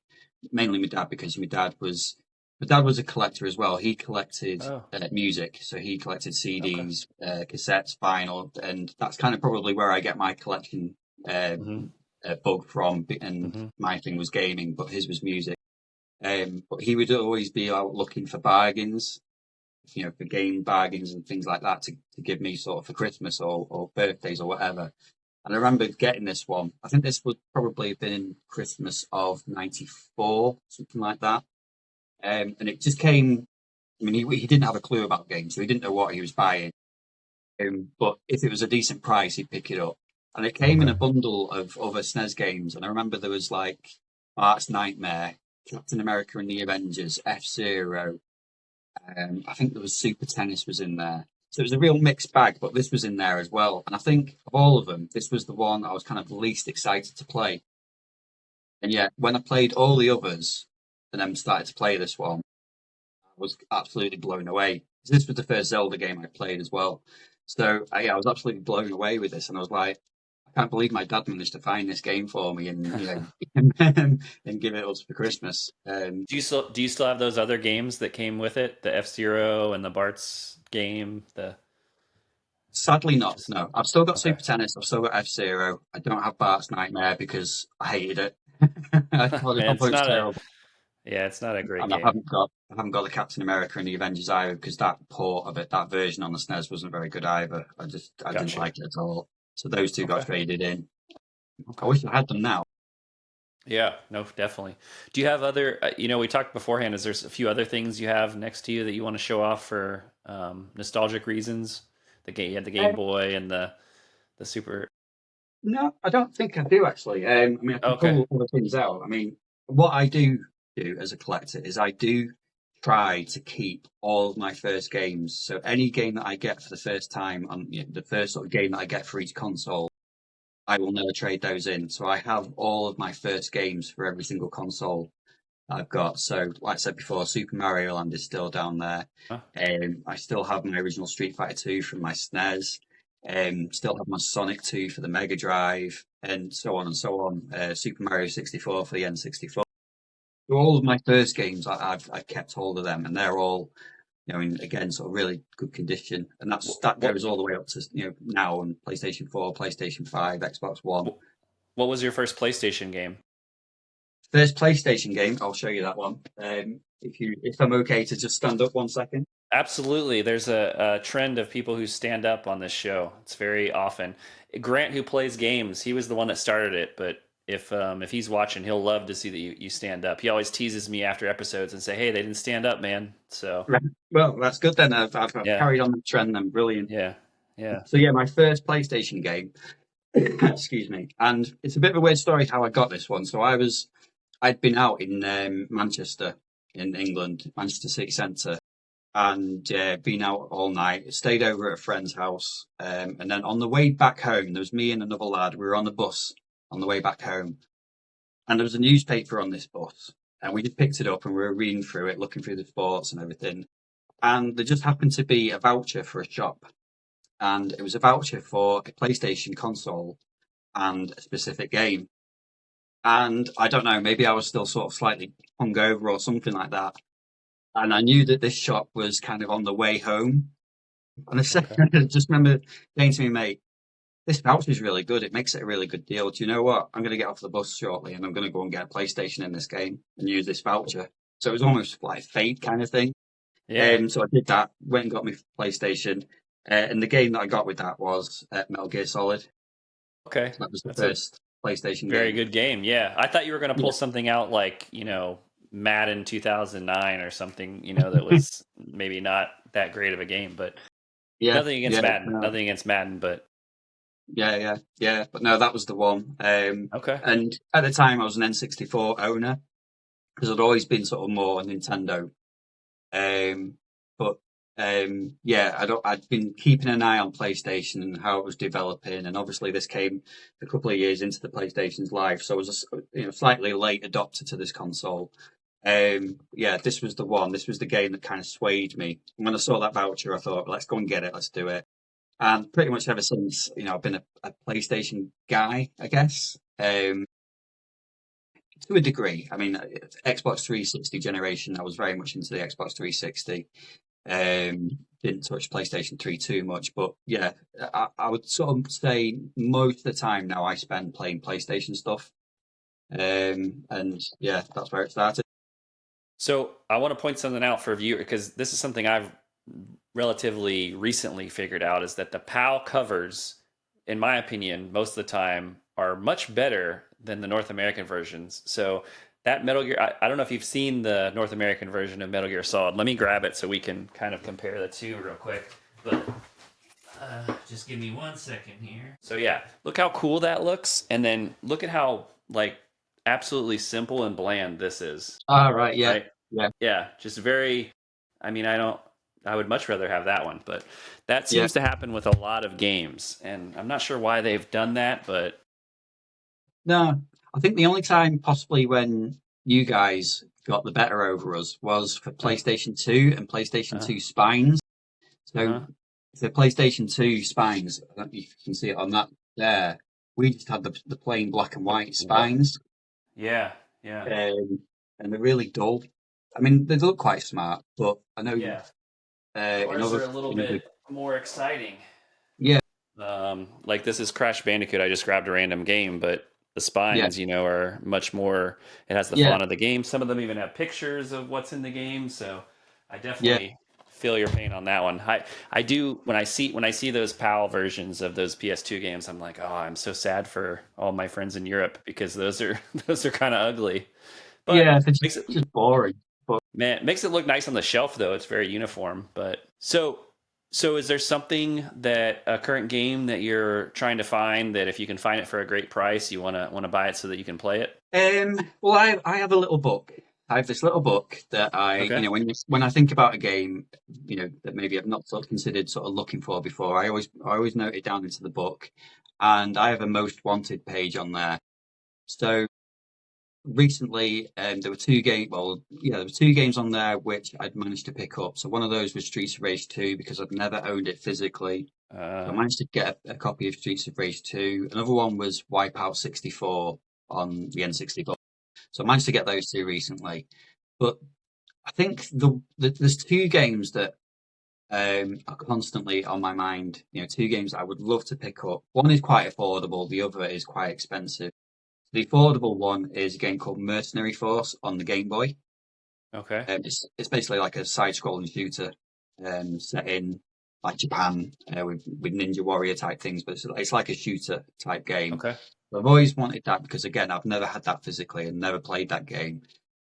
Speaker 2: mainly my dad because my dad was a collector as well. He collected
Speaker 1: Oh,
Speaker 2: music, so he collected
Speaker 1: okay.
Speaker 2: CDs, cassettes, vinyl, and that's kind of probably where I get my collection uh,
Speaker 1: Mm-hmm.
Speaker 2: bug from. And
Speaker 1: Mm-hmm.
Speaker 2: my thing was gaming, but his was music. But he would always be out looking for bargains, for game bargains and things like that to give me sort of for Christmas or birthdays or whatever. And I remember getting this one. I think this would probably have been Christmas of '94, something like that. And it just came. I mean, he didn't have a clue about games, so he didn't know what he was buying. But if it was a decent price, he'd pick it up. And it came in
Speaker 1: Okay.
Speaker 2: a bundle of other SNES games. And I remember there was like Art's Nightmare, Captain America and the Avengers, F-Zero. I think there was Super Tennis was in there. So it was a real mixed bag, but this was in there as well. And I think of all of them, this was the one I was kind of least excited to play. And yet, when I played all the others and then started to play this one, I was absolutely blown away. This was the first Zelda game I played as well. So yeah, I was absolutely blown away with this. And I was like, I can't believe my dad managed to find this game for me and, and give it us for Christmas.
Speaker 1: Do you still have those other games that came with it? The F Zero and the Bart's game. The
Speaker 2: Sadly not.
Speaker 1: just
Speaker 2: No, I've still got
Speaker 1: okay.
Speaker 2: Super Tennis. I've still got F-Zero. I don't have Bart's Nightmare because I hated it. I thought it
Speaker 1: It's
Speaker 2: was
Speaker 1: not a
Speaker 2: terrible.
Speaker 1: yeah. It's not a great
Speaker 2: And
Speaker 1: game.
Speaker 2: I haven't got the Captain America and the Avengers either because that port of it, that version on the SNES wasn't very good either. I didn't
Speaker 1: Gotcha.
Speaker 2: like it at all. So those two got
Speaker 1: Okay.
Speaker 2: traded in. I
Speaker 1: Okay.
Speaker 2: wish I had them now.
Speaker 1: Yeah. No. Definitely. Do you have other? We talked beforehand. Is there a few other things you have next to you that you want to show off for nostalgic reasons? The game. You had the Game
Speaker 2: Um,
Speaker 1: Boy and the Super.
Speaker 2: no, I don't think I do actually. I mean, I can
Speaker 1: Okay.
Speaker 2: pull other things out. I mean, what I do as a collector is I do try to keep all of my first games. So any game that I get for the first time on the first sort of game that I get for each console, I will never trade those in. So I have all of my first games for every single console that I've got. So like I said before, Super Mario Land is still down there.
Speaker 1: Huh?
Speaker 2: I still have my original Street Fighter 2 from my SNES. Still have my Sonic 2 for the Mega Drive, and so on and so on. Super Mario 64 for the N64. So all of my first games, I've kept hold of them, and they're all in again sort of really good condition. And that
Speaker 1: What
Speaker 2: goes all the way up to now on PlayStation 4, PlayStation 5, Xbox One.
Speaker 1: what what was your first PlayStation game?
Speaker 2: First PlayStation game, I'll show you that one. If I'm okay to just stand up 1 second.
Speaker 1: Absolutely. There's a trend of people who stand up on this show. It's very often. Grant, who plays games, he was the one that started it. But if he's watching, he'll love to see that you stand up. He always teases me after episodes and say, "Hey, they didn't stand up, man." So
Speaker 2: Right. Well, that's good then. I've
Speaker 1: yeah,
Speaker 2: carried on the trend then. Brilliant.
Speaker 1: yeah, yeah.
Speaker 2: So yeah, my first PlayStation game, excuse me, and it's a bit of a weird story how I got this one. So I'd been out in Manchester in England, Manchester City Centre, and been out all night. Stayed over at a friend's house, and then on the way back home, there was me and another lad. We were on the bus on the way back home, and there was a newspaper on this bus, and we just picked it up and we were reading through it, looking through the sports and everything. And there just happened to be a voucher for a shop, and it was a voucher for a PlayStation console and a specific game. And I don't know, maybe I was still sort of slightly hungover or something like that. And I knew that this shop was kind of on the way home. And the
Speaker 1: Okay.
Speaker 2: second, I just remember saying to me, mate, this voucher is really good. It makes it a really good deal. Do you know what? I'm going to get off the bus shortly and I'm going to go and get a PlayStation in this game and use this voucher. So it was almost like fate kind of thing.
Speaker 1: Yeah.
Speaker 2: So I did that, went and got my PlayStation. And the game that I got with that was Metal Gear Solid.
Speaker 1: Okay.
Speaker 2: So that was the
Speaker 1: That's a
Speaker 2: first PlayStation
Speaker 1: very
Speaker 2: game.
Speaker 1: good game. Yeah. I thought you were going to
Speaker 2: Yeah.
Speaker 1: pull something out like Madden 2009 or something. That was maybe not that great of a game, but
Speaker 2: Yeah,
Speaker 1: nothing against
Speaker 2: yeah,
Speaker 1: Madden.
Speaker 2: no,
Speaker 1: Nothing against Madden, but
Speaker 2: yeah. But no, that was the one.
Speaker 1: okay.
Speaker 2: And at the time, I was an N64 owner, because I'd always been sort of more Nintendo. Um, but yeah, I'd been keeping an eye on PlayStation and how it was developing, and obviously this came a couple of years into the PlayStation's life, so I was slightly late adopter to this console. Yeah, this was the one. This was the game that kind of swayed me. And when I saw that voucher, I thought, let's go and get it. Let's do it. And pretty much ever since, I've been a PlayStation guy, I guess. To a degree. I mean, Xbox 360 generation, I was very much into the Xbox 360. Didn't touch PlayStation 3 too much, but yeah, I would sort of say most of the time now I spend playing PlayStation stuff. And yeah, that's where it started.
Speaker 1: So I want to point something out for a viewer because this is something I've relatively recently figured out is that the PAL covers, in my opinion, most of the time are much better than the North American versions. So that Metal Gear, I don't know if you've seen the North American version of Metal Gear Solid. Let me grab it so we can kind of compare the two real quick. But just give me 1 second here. So yeah, look how cool that looks, and then look at how like absolutely simple and bland this is.
Speaker 2: All right, yeah,
Speaker 1: Right?
Speaker 2: yeah,
Speaker 1: Yeah, just very. I mean, I don't. I would much rather have that one, but that
Speaker 2: yeah.
Speaker 1: seems to happen with a lot of games, and I'm not sure why they've done that, but
Speaker 2: No, I think the only time possibly when you guys got the better over us was for
Speaker 1: uh,
Speaker 2: PlayStation 2 and PlayStation
Speaker 1: uh,
Speaker 2: 2 spines. So
Speaker 1: uh-huh.
Speaker 2: the PlayStation 2 spines, I don't know if you can see it on that there. We just had the plain black and white spines,
Speaker 1: Yeah, yeah,
Speaker 2: and they're really dull. I mean, they look quite smart, but I know
Speaker 1: yeah.
Speaker 2: in
Speaker 1: Ours
Speaker 2: other,
Speaker 1: are a little
Speaker 2: in other,
Speaker 1: bit more exciting.
Speaker 2: yeah,
Speaker 1: Like this is Crash Bandicoot. I just grabbed a random game, but the
Speaker 2: yeah,
Speaker 1: spines, are much more. It has the
Speaker 2: yeah,
Speaker 1: font of the game. Some of them even have pictures of what's in the game. So I
Speaker 2: yeah,
Speaker 1: definitely feel your pain on that one. I do when I see those PAL versions of those PS2 games. I'm like, oh, I'm so sad for all my friends in Europe because those are those are kind of ugly. But
Speaker 2: yeah. It's
Speaker 1: makes it
Speaker 2: just boring. But
Speaker 1: Man, it makes it look nice on the shelf though. It's very uniform. But so is there something that a current game that you're trying to find that if you can find it for a great price, you wanna buy it so that you can play it?
Speaker 2: well, I have a little book. I have this little book that
Speaker 1: Okay.
Speaker 2: when I think about a game, that maybe I've not sort of considered sort of looking for before, I always note it down into the book, and I have a most wanted page on there. So recently, there were two game. Well, yeah, there were two games on there which I'd managed to pick up. So one of those was Streets of Rage 2 because I'd never owned it physically. So I
Speaker 1: Uh,
Speaker 2: managed to get a copy of Streets of Rage 2. Another one was Wipeout 64 on the N64. So I managed to get those two recently. But I think there's two games that are constantly on my mind. Two games that I would love to pick up. One is quite affordable. The other is quite expensive. The affordable one is a game called Mercenary Force on the Game Boy.
Speaker 1: okay.
Speaker 2: It's basically like a side-scrolling shooter set in like Japan with Ninja Warrior type things, but it's like a shooter type game.
Speaker 1: Okay.
Speaker 2: I've always wanted that because again, I've never had that physically and never played that game.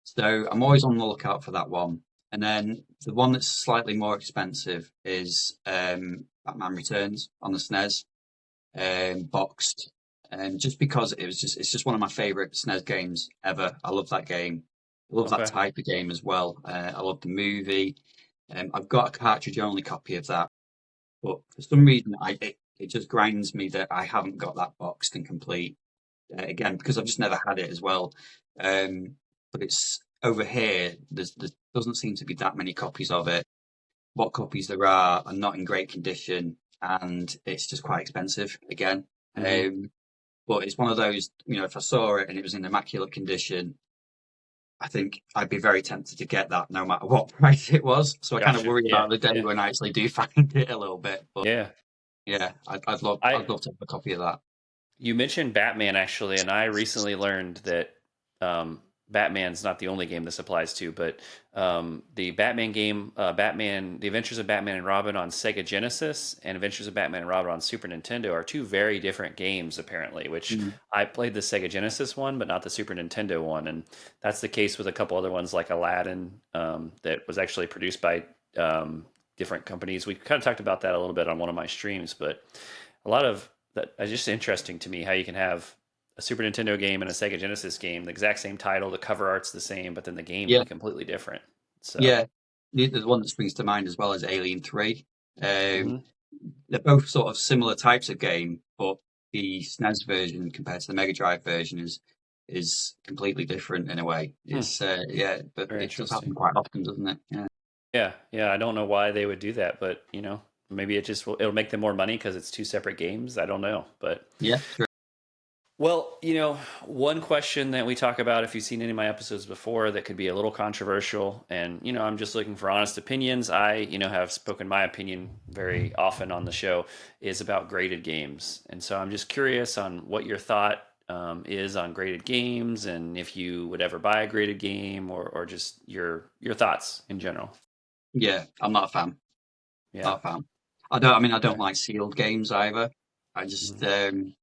Speaker 2: So I'm always on the lookout for that one. And then the one that's slightly more expensive is Batman Returns on the SNES, boxed. Just because it's just one of my favorite SNES games ever. I love that game. I love that
Speaker 1: Okay.
Speaker 2: type of game as well. I love the movie. I've got a cartridge only copy of that, but for some reason, it just grinds me that I haven't got that boxed and complete again because I've just never had it as well. But it's over here. There doesn't seem to be that many copies of it. What copies there are not in great condition, and it's just quite expensive again.
Speaker 1: Mm-hmm.
Speaker 2: But it's one of those, if I saw it and it was in immaculate condition, I think I'd be very tempted to get that no matter what price it was. So I kind of
Speaker 1: Gotcha.
Speaker 2: worry
Speaker 1: Yeah.
Speaker 2: about the day
Speaker 1: Yeah.
Speaker 2: when I actually do find it a little bit. But
Speaker 1: Yeah.
Speaker 2: yeah,
Speaker 1: I
Speaker 2: I'd love to have a copy of that.
Speaker 1: You mentioned Batman actually, and I recently learned that Batman's not the only game this applies to, but the Batman game, The Adventures of Batman and Robin on Sega Genesis and Adventures of Batman and Robin on Super Nintendo are two very different games, apparently. Which
Speaker 2: Mm.
Speaker 1: I played the Sega Genesis one, but not the Super Nintendo one, and that's the case with a couple other ones like Aladdin, that was actually produced by different companies. We kind of talked about that a little bit on one of my streams, but a lot of that is just interesting to me how you can have a Super Nintendo game and a Sega Genesis game, the exact same title, the cover art's the same, but then the game
Speaker 2: Yeah,
Speaker 1: be completely different. So,
Speaker 2: yeah. The one that springs to mind as well is Alien 3. Um,
Speaker 1: mhm.
Speaker 2: they're both sort of similar types of game, but the SNES version compared to the Mega Drive version is completely different in a way.
Speaker 1: Hmm,
Speaker 2: It's yeah, but
Speaker 1: very
Speaker 2: it does
Speaker 1: interesting.
Speaker 2: happen quite often, doesn't it? Yeah,
Speaker 1: Yeah, yeah. I don't know why they would do that, but maybe it'll make them more money because it's two separate games. I don't know, but
Speaker 2: yeah, true.
Speaker 1: well, one question that we talk about, if you've seen any of my episodes before, that could be a little controversial, and I'm just looking for honest opinions. I, have spoken my opinion very often on the show, is about graded games, and so I'm just curious on what your thought is on graded games, and if you would ever buy a graded game, or just your thoughts in general.
Speaker 2: Yeah, I'm not a fan.
Speaker 1: Yeah.
Speaker 2: Not a fan. I don't. I mean, I don't
Speaker 1: Okay.
Speaker 2: like sealed games either. I just
Speaker 1: Mhm.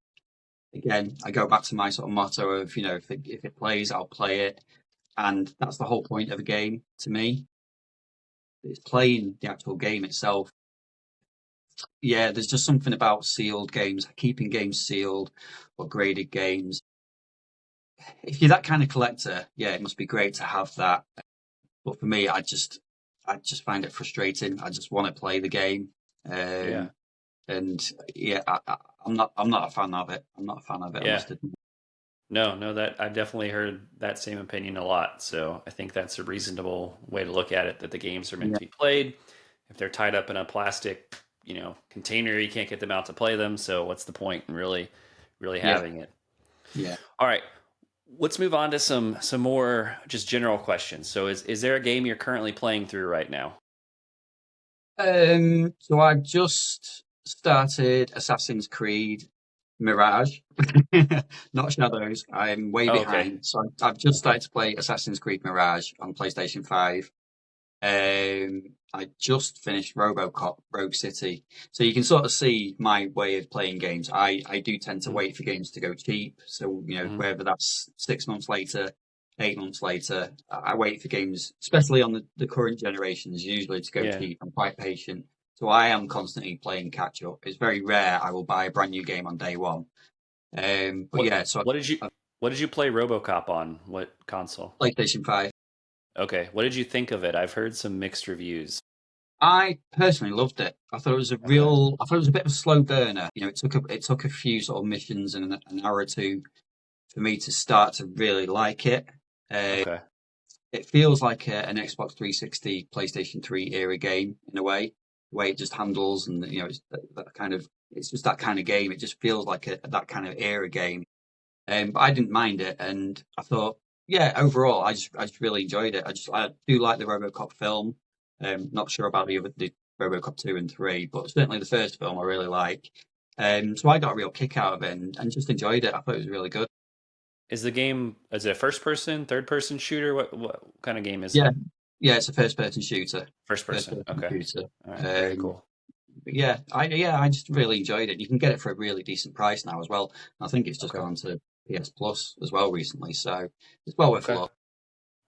Speaker 2: again, I go back to my sort of motto of if it plays, I'll play it, and that's the whole point of a game to me. It's playing the actual game itself. Yeah, there's just something about sealed games, keeping games sealed or graded games. If you're that kind of collector, yeah, it must be great to have that. But for me, I just find it frustrating. I just want to play the game.
Speaker 1: Yeah.
Speaker 2: Um, and yeah, I'm not a fan of it. I'm not a fan of it. I
Speaker 1: Yeah.
Speaker 2: must admit.
Speaker 1: No, no, that I've definitely heard that same opinion a lot. So I think that's a reasonable way to look at it, that the games are meant
Speaker 2: Yeah,
Speaker 1: to be played. If they're tied up in a plastic, container, you can't get them out to play them. So what's the point in really
Speaker 2: yeah,
Speaker 1: having it?
Speaker 2: yeah.
Speaker 1: All right. Let's move on to some more just general questions. So is there a game you're currently playing through right now?
Speaker 2: So I've just started Assassin's Creed Mirage, not Shadows. I'm way
Speaker 1: Oh, okay.
Speaker 2: behind. So I've just
Speaker 1: Okay.
Speaker 2: started to play Assassin's Creed Mirage on PlayStation 5. I just finished RoboCop Rogue City. So you can sort of see my way of playing games. I do tend to wait for games to go cheap. So,
Speaker 1: Mm-hmm.
Speaker 2: whether that's 6 months later, 8 months later, I wait for games, especially on the current generations, usually to go
Speaker 1: Yeah.
Speaker 2: cheap. I'm quite patient. So I am constantly playing catch up. It's very rare I will buy a brand new game on day one. But
Speaker 1: What
Speaker 2: yeah, so
Speaker 1: what did you
Speaker 2: I've
Speaker 1: what did you play RoboCop on? What console?
Speaker 2: PlayStation 5.
Speaker 1: Okay. What did you think of it? I've heard some mixed reviews.
Speaker 2: I personally loved it.
Speaker 1: Okay.
Speaker 2: I thought it was a bit of a slow burner. It took a few sort of missions and an hour or two for me to start to really like it. Uh,
Speaker 1: Okay.
Speaker 2: it feels like an Xbox 360, PlayStation 3 era game in a way, the way it just handles and it's that kind of it's just that kind of game. It just feels like that kind of era game. But I didn't mind it, and I thought, yeah, overall, I just really enjoyed it. I do like the RoboCop film. Not sure about the RoboCop 2 and 3, but certainly the first film I really like. So I got a real kick out of it and just enjoyed it. I thought it was really good.
Speaker 1: Is it a first person, third person shooter? What kind of game is
Speaker 2: Yeah,
Speaker 1: it?
Speaker 2: yeah, it's a first person shooter.
Speaker 1: First
Speaker 2: First
Speaker 1: person.
Speaker 2: person
Speaker 1: Okay.
Speaker 2: shooter.
Speaker 1: All right. Very
Speaker 2: Um,
Speaker 1: cool.
Speaker 2: but yeah, I just really enjoyed it. You can get it for a really decent price now as well. I think it's just
Speaker 1: Okay.
Speaker 2: gone to PS Plus as well recently, so it's well worth a
Speaker 1: Okay.
Speaker 2: look.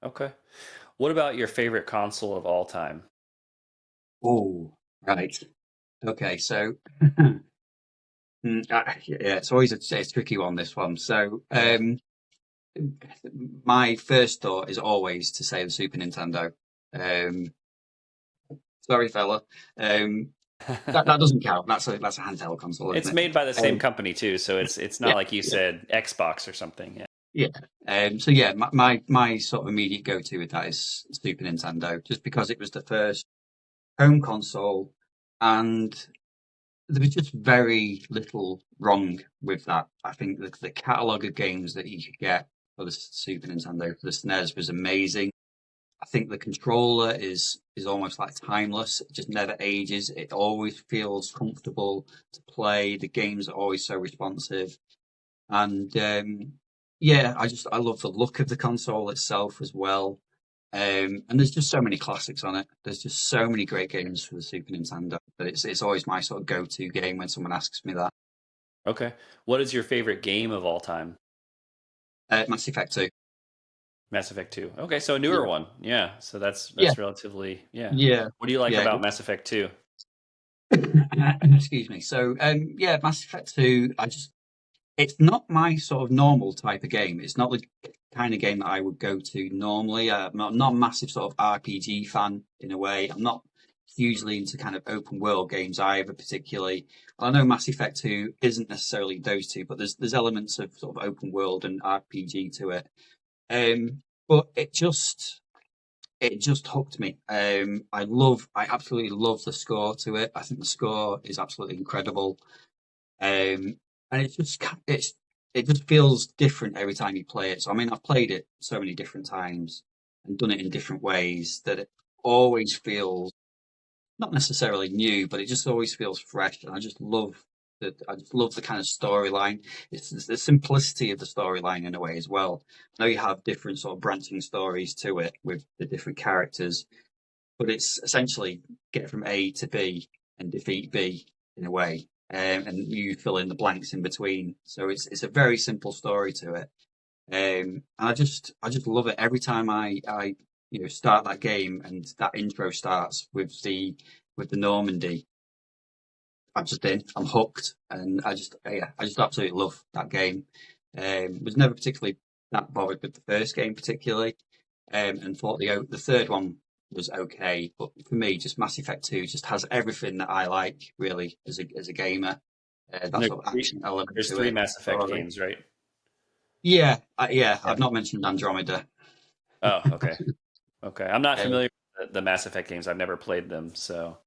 Speaker 1: Okay. What about your favorite console of all time?
Speaker 2: Oh, right. Okay, so yeah, it's always a tricky one, this one. So,
Speaker 1: Yeah.
Speaker 2: my first thought is always to say the Super Nintendo. Um, sorry, fella. Um, that doesn't count. That's a handheld console, isn't
Speaker 1: It's
Speaker 2: it?
Speaker 1: made by the same
Speaker 2: Um,
Speaker 1: company too, so it's not
Speaker 2: yeah,
Speaker 1: like you
Speaker 2: yeah,
Speaker 1: said Xbox or something. Yeah.
Speaker 2: yeah. So yeah, my sort of immediate go-to with that is Super Nintendo, just because it was the first home console, and there was just very little wrong with that. I think the catalogue of games that you could get for the Super Nintendo, for the SNES, was amazing. I think the controller is almost like timeless. It just never ages. It always feels comfortable to play. The games are always so responsive, and yeah, I love the look of the console itself as well. And there's just so many classics on it. There's just so many great games for the Super Nintendo. But it's always my sort of go-to game when someone asks me that.
Speaker 1: Okay. What is your favorite game of all time?
Speaker 2: Mass Effect 2.
Speaker 1: Mass Effect 2. Okay, so a newer
Speaker 2: Yeah,
Speaker 1: one. Yeah. So
Speaker 2: yeah,
Speaker 1: that's relatively, yeah.
Speaker 2: yeah,
Speaker 1: What do you like
Speaker 2: yeah.
Speaker 1: about Mass Effect 2?
Speaker 2: Excuse me. So yeah, Mass Effect 2. it's not my sort of normal type of game. It's not the kind of game that I would go to normally. I'm not a massive sort of RPG fan in a way. I'm not hugely into kind of open world games either, particularly. I know Mass Effect 2 isn't necessarily those two, but there's elements of sort of open world and RPG to it. But it just hooked me. I absolutely love the score to it. I think the score is absolutely incredible. And it just feels different every time you play it. So I mean, I've played it so many different times and done it in different ways that it always feels not necessarily new, but it just always feels fresh. And I just love the kind of storyline. It's the simplicity of the storyline in a way as well. I know you have different sort of branching stories to it with the different characters, but it's essentially get from A to B and defeat B in a way, and you fill in the blanks in between. So it's a very simple story to it, and I just love it every time I start that game and that intro starts with the Normandy. I'm just in. I'm hooked, and I just absolutely love that game. Was never particularly that bothered with the first game particularly, and thought the third one was okay. But for me, just Mass Effect 2 just has everything that I like really as a gamer.
Speaker 1: And
Speaker 2: That sort of action element
Speaker 1: there's
Speaker 2: to
Speaker 1: three
Speaker 2: it.
Speaker 1: Mass Effect
Speaker 2: Story.
Speaker 1: games, right?
Speaker 2: Yeah, yeah.
Speaker 1: Yeah.
Speaker 2: I've not mentioned Andromeda.
Speaker 1: Oh, okay. Okay. I'm not
Speaker 2: Uh,
Speaker 1: familiar with the Mass Effect games. I've never played them. So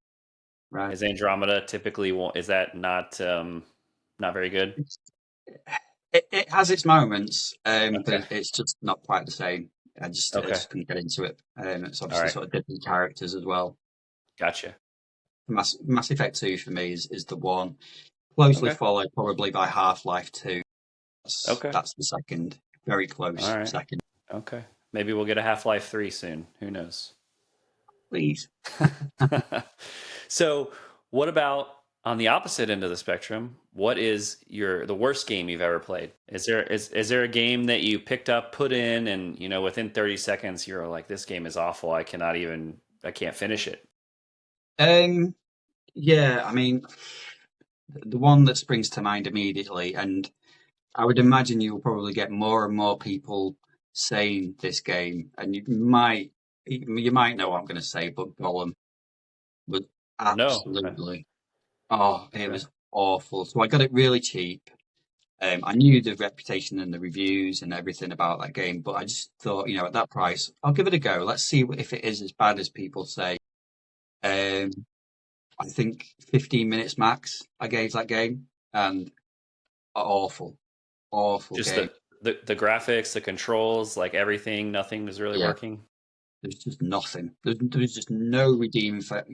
Speaker 2: right.
Speaker 1: is Andromeda typically is that not very good?
Speaker 2: It has its moments, but
Speaker 1: Okay.
Speaker 2: it's just not quite the same. I
Speaker 1: Okay.
Speaker 2: just couldn't get into it. It's
Speaker 1: All
Speaker 2: obviously
Speaker 1: right.
Speaker 2: sort of different characters as well.
Speaker 1: Gotcha.
Speaker 2: Mass Effect 2 for me is the one, closely
Speaker 1: Okay.
Speaker 2: followed probably by Half-Life 2.
Speaker 1: Okay.
Speaker 2: That's the second, very
Speaker 1: All
Speaker 2: close
Speaker 1: right.
Speaker 2: second.
Speaker 1: Okay. Maybe we'll get a Half-Life 3 soon. Who knows?
Speaker 2: Please.
Speaker 1: So, what about on the opposite end of the spectrum? What is the worst game you've ever played? Is there a game that you picked up, put in, and within 30 seconds you're like, this game is awful. I can't finish it.
Speaker 2: Um, yeah, I mean, the one that springs to mind immediately, and I would imagine you'll probably get more and more people saying this game, and you might know what I'm going to say, but Gollum was
Speaker 1: No.
Speaker 2: absolutely, oh, it
Speaker 1: Okay.
Speaker 2: was awful. So I got it really cheap. I knew the reputation and the reviews and everything about that game, but I just thought, at that price, I'll give it a go. Let's see if it is as bad as people say. Um, I think 15 minutes max I gave that game, and awful, awful
Speaker 1: Just
Speaker 2: game.
Speaker 1: the graphics, the controls, like everything, nothing was really
Speaker 2: Yeah,
Speaker 1: working.
Speaker 2: there's just nothing. There's just no redeeming for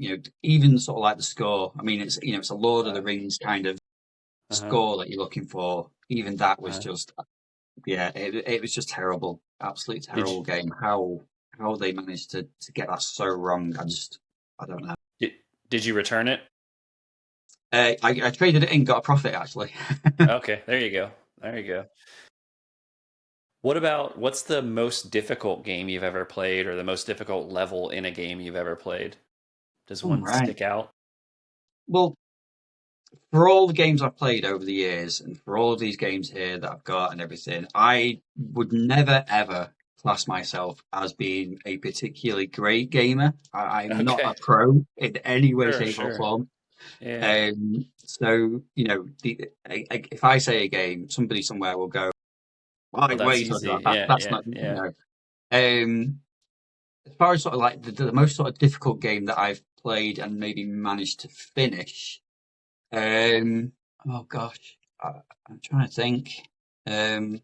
Speaker 2: even sort of like the score. I mean, it's a Lord of the
Speaker 1: Uh,
Speaker 2: Rings kind of
Speaker 1: uh-huh.
Speaker 2: score that you're looking for. Even that was
Speaker 1: Uh,
Speaker 2: just yeah, it was just terrible, absolutely
Speaker 1: did you
Speaker 2: terrible game. How they managed to get that so wrong, I don't know.
Speaker 1: did, did you return it?
Speaker 2: I traded it in, got a profit actually.
Speaker 1: Okay, there you go. There you go. What's the most difficult game you've ever played or the most difficult level in a game you've ever played? Does
Speaker 2: All
Speaker 1: one
Speaker 2: right.
Speaker 1: stick out?
Speaker 2: Well, for all the games I've played over the years, and for all of these games here that I've got and everything, I would never ever class myself as being a particularly great gamer. I'm not a
Speaker 1: Okay.
Speaker 2: pro in any way,
Speaker 1: Sure,
Speaker 2: shape, or
Speaker 1: sure.
Speaker 2: form.
Speaker 1: Yeah.
Speaker 2: So if I say a game, somebody somewhere will go,
Speaker 1: Oh,
Speaker 2: "Why? Why are
Speaker 1: that's
Speaker 2: you talking
Speaker 1: easy.
Speaker 2: about that?
Speaker 1: Yeah,
Speaker 2: That's
Speaker 1: yeah,
Speaker 2: not."
Speaker 1: yeah.
Speaker 2: As far as sort of like the most sort of difficult game that I've played and maybe managed to finish. Um, oh gosh, I'm trying to think. Um,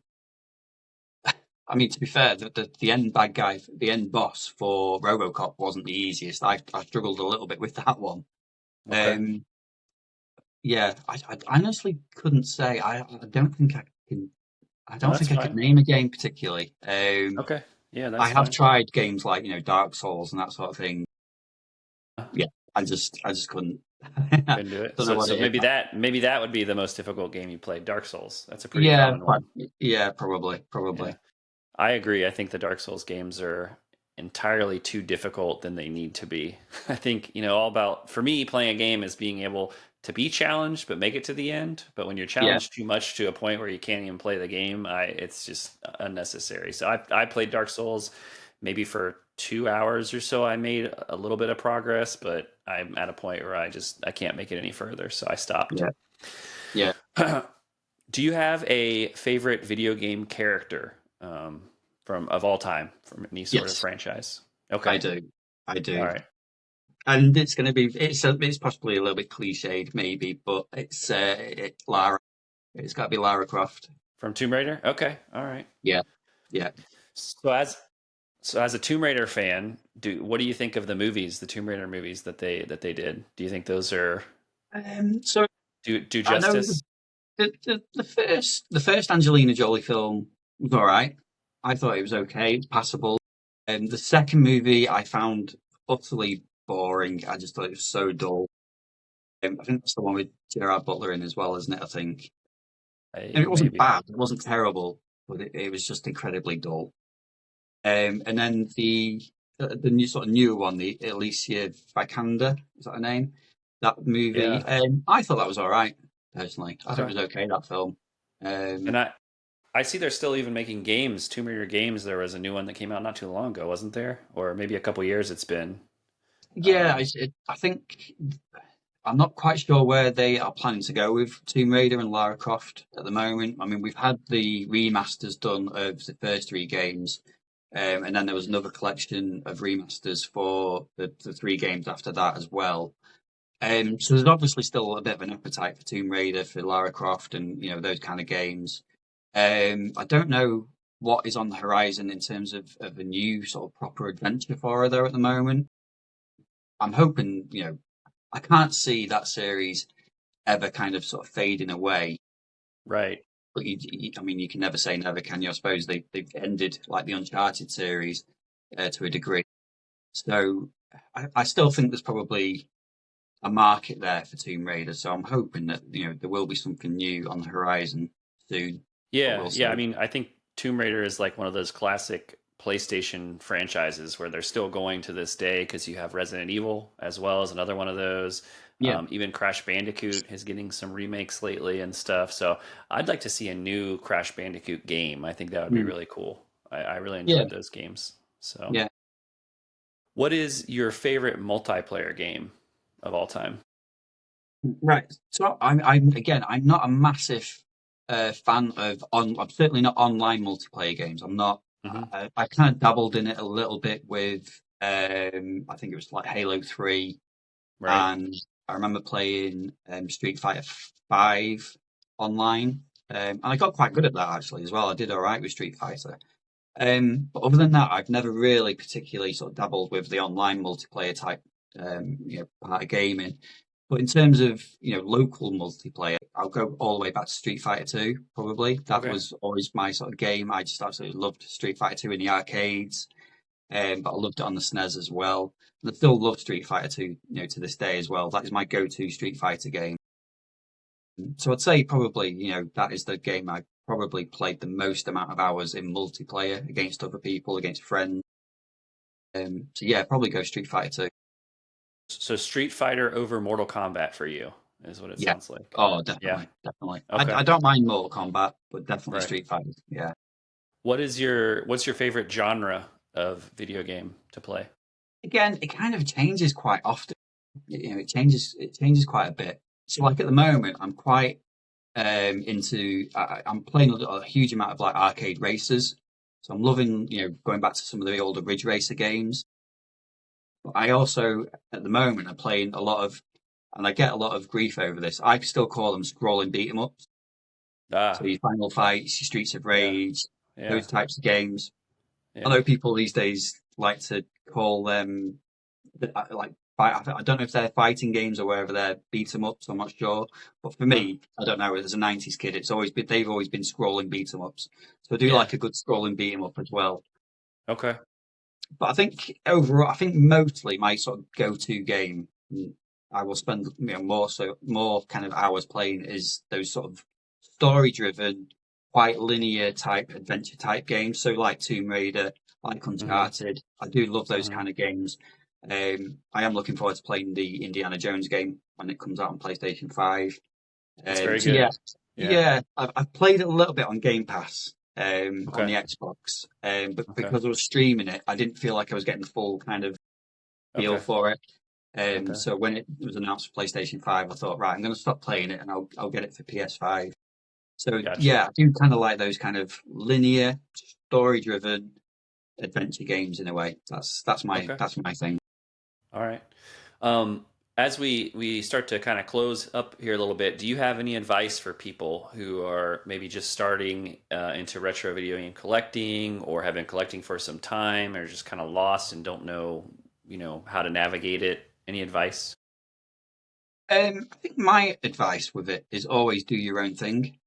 Speaker 2: I mean, to be fair, the end bad guy, the end boss for RoboCop wasn't the easiest. I struggled a little bit with that one.
Speaker 1: Okay.
Speaker 2: Um, yeah, I honestly couldn't say. I don't think I can. I
Speaker 1: No,
Speaker 2: don't
Speaker 1: that's
Speaker 2: think I could
Speaker 1: fine.
Speaker 2: name a game particularly.
Speaker 1: Okay. Yeah,
Speaker 2: I
Speaker 1: that's
Speaker 2: have
Speaker 1: fine.
Speaker 2: tried games like Dark Souls and that sort of thing. Yeah, I just couldn't.
Speaker 1: Couldn't do it.
Speaker 2: Don't know
Speaker 1: So
Speaker 2: what
Speaker 1: so
Speaker 2: it is.
Speaker 1: maybe that would be the most difficult game you played, Dark Souls. That's a pretty
Speaker 2: Yeah,
Speaker 1: common one.
Speaker 2: yeah, probably,
Speaker 1: Yeah.
Speaker 2: probably.
Speaker 1: I agree. I think the Dark Souls games are entirely too difficult than they need to be. I think, all about for me playing a game is being able to be challenged but make it to the end. But when you're
Speaker 2: Yeah,
Speaker 1: challenged too much to a point where you can't even play the game, it's just unnecessary. So I played Dark Souls maybe for 2 hours or so. I made a little bit of progress, but I'm at a point where I can't make it any further, so I stopped.
Speaker 2: yeah, yeah.
Speaker 1: Do you have a favorite video game character from of all time from any sort of
Speaker 2: Yes,
Speaker 1: franchise?
Speaker 2: I
Speaker 1: Okay,
Speaker 2: do. I
Speaker 1: all
Speaker 2: do.
Speaker 1: right.
Speaker 2: And it's going to be it's possibly a little bit cliched maybe, but it's Lara. It's got to be Lara Croft.
Speaker 1: From Tomb Raider. Okay, all right.
Speaker 2: Yeah, yeah.
Speaker 1: So as a Tomb Raider fan, what do you think of the movies, the Tomb Raider movies that they did? Do you think those are
Speaker 2: So
Speaker 1: do
Speaker 2: I know
Speaker 1: justice?
Speaker 2: the first Angelina Jolie film was all right. I thought it was okay, passable. The second movie I found utterly boring. I just thought it was so dull. I think that's the one with Gerard Butler in as well, isn't it? I think. And it wasn't
Speaker 1: Maybe.
Speaker 2: bad. It wasn't terrible, but it was just incredibly dull. And then the new sort of newer one, the Alicia Vikander, is that her name? That movie,
Speaker 1: Yeah.
Speaker 2: I thought that was all right. Personally, I thought it
Speaker 1: Okay.
Speaker 2: was okay. That film.
Speaker 1: And
Speaker 2: Um,
Speaker 1: I see they're still even making games, Tomb Raider games. There was a new one that came out not too long ago, wasn't there? Or maybe a couple years it's been.
Speaker 2: yeah,
Speaker 1: Um,
Speaker 2: I think I'm not quite sure where they are planning to go with Tomb Raider and Lara Croft at the moment. I mean, we've had the remasters done of the first three games, and then there was another collection of remasters for the three games after that as well. So there's obviously still a bit of an appetite for Tomb Raider, for Lara Croft, and those kind of games. I don't know what is on the horizon in terms of a new sort of proper adventure for her though at the moment. I'm hoping, I can't see that series ever kind of sort of fading away.
Speaker 1: right.
Speaker 2: But I mean, you can never say never, can you? I suppose they've ended like the Uncharted series to a degree. So I still think there's probably a market there for Tomb Raider. So I'm hoping that there will be something new on the horizon soon. But
Speaker 1: Yeah,
Speaker 2: we'll
Speaker 1: yeah. I
Speaker 2: see.
Speaker 1: mean, I think Tomb Raider is like one of those classic PlayStation franchises where they're still going to this day because you have Resident Evil as well as another one of those.
Speaker 2: Yeah.
Speaker 1: Even Crash Bandicoot is getting some remakes lately and stuff. So I'd like to see a new Crash Bandicoot game. I think that would be
Speaker 2: Mm.
Speaker 1: really cool. I really
Speaker 2: Yeah.
Speaker 1: enjoyed those games. So,
Speaker 2: Yeah.
Speaker 1: what is your favorite multiplayer game of all time?
Speaker 2: Right. So I'm not a massive fan of on. I'm certainly not online multiplayer games. I'm not.
Speaker 1: Hmm.
Speaker 2: I kind of dabbled in it a little bit with. I think it was like Halo 3,
Speaker 1: Right.
Speaker 2: and I remember playing Street Fighter 5 online, and I got quite good at that actually as well. I did all right with Street Fighter. But other than that, I've never really particularly sort of dabbled with the online multiplayer type, part of gaming. But in terms of local multiplayer, I'll go all the way back to Street Fighter 2. Probably that
Speaker 1: Okay.
Speaker 2: was always my sort of game. I just absolutely loved Street Fighter 2 in the arcades, but I loved it on the SNES as well. And I still love Street Fighter 2, to this day as well. That is my go-to Street Fighter game. So I'd say probably, that is the game I probably played the most amount of hours in multiplayer against other people, against friends. So yeah, probably go Street Fighter 2.
Speaker 1: So Street Fighter over Mortal Kombat for you is what it
Speaker 2: Yeah.
Speaker 1: sounds like.
Speaker 2: Oh,
Speaker 1: Yeah.
Speaker 2: definitely, definitely.
Speaker 1: Okay.
Speaker 2: I don't mind Mortal Kombat, but definitely
Speaker 1: Right.
Speaker 2: Street Fighter. Yeah.
Speaker 1: What's your favorite genre of video game to play?
Speaker 2: Again, it kind of changes quite often. It changes quite a bit. So like at the moment, I'm quite into. I'm playing a huge amount of like arcade races. So I'm loving, going back to some of the older Ridge Racer games. But I also, at the moment, am playing a lot of, and I get a lot of grief over this. I still call them scrolling beat 'em ups. So
Speaker 1: Ah,
Speaker 2: your Final Fights, your Streets of
Speaker 1: yeah,
Speaker 2: Rage,
Speaker 1: yeah,
Speaker 2: those types of games. I
Speaker 1: yeah.
Speaker 2: know people these days like to call them like I don't know if they're fighting games or whether they're beat 'em ups. I'm not sure. But for
Speaker 1: Huh.
Speaker 2: me, I don't know. As a '90s kid, they've always been scrolling beat 'em ups. So I do
Speaker 1: Yeah.
Speaker 2: like a good scrolling beat 'em up as well.
Speaker 1: Okay.
Speaker 2: But I think overall, I think mostly my sort of go-to game, I will spend more kind of hours playing is those sort of story-driven, quite linear type adventure type games. So like Tomb Raider, like
Speaker 1: Mm-hmm.
Speaker 2: Uncharted. I do love those
Speaker 1: Mm-hmm.
Speaker 2: kind of games. I am looking forward to playing the Indiana Jones game when it comes out on PlayStation 5.
Speaker 1: It's very
Speaker 2: So yeah,
Speaker 1: good. Yeah.
Speaker 2: yeah, I've played it a little bit on Game Pass on
Speaker 1: Okay.
Speaker 2: the Xbox, but
Speaker 1: Okay.
Speaker 2: because I was streaming it, I didn't feel like I was getting the full kind of feel
Speaker 1: Okay.
Speaker 2: for it.
Speaker 1: Okay.
Speaker 2: So when it was announced for PlayStation 5, I thought, right, I'm going to stop playing it and I'll get it for PS5. So
Speaker 1: Gotcha.
Speaker 2: yeah, I do kind of like those kind of linear, story-driven adventure games in a way.
Speaker 1: Okay.
Speaker 2: That's my thing.
Speaker 1: All right. Um, as we start to kind of close up here a little bit, do you have any advice for people who are maybe just starting into retro video game collecting, or have been collecting for some time, or just kind of lost and don't know, how to navigate it? Any advice?
Speaker 2: I think my advice with it is always do your own thing.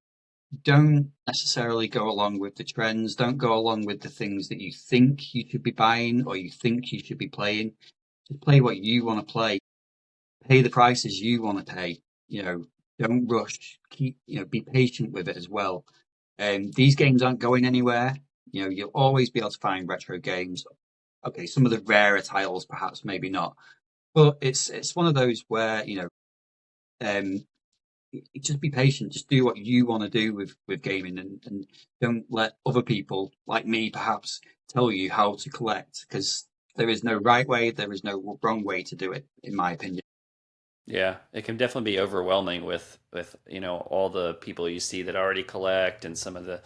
Speaker 2: Don't necessarily go along with the trends. Don't go along with the things that you think you should be buying or you think you should be playing. Just play what you want to play. Pay the prices you want to pay. Don't rush. Be patient with it as well. These games aren't going anywhere. You'll always be able to find retro games. Okay, some of the rarer titles, perhaps, maybe not. But it's one of those where, um, just be patient. Just do what you want to do with gaming, and don't let other people like me perhaps tell you how to collect, because there is no right way, there is no wrong way to do it, in my opinion.
Speaker 1: Yeah, it can definitely be overwhelming with all the people you see that already collect and some of the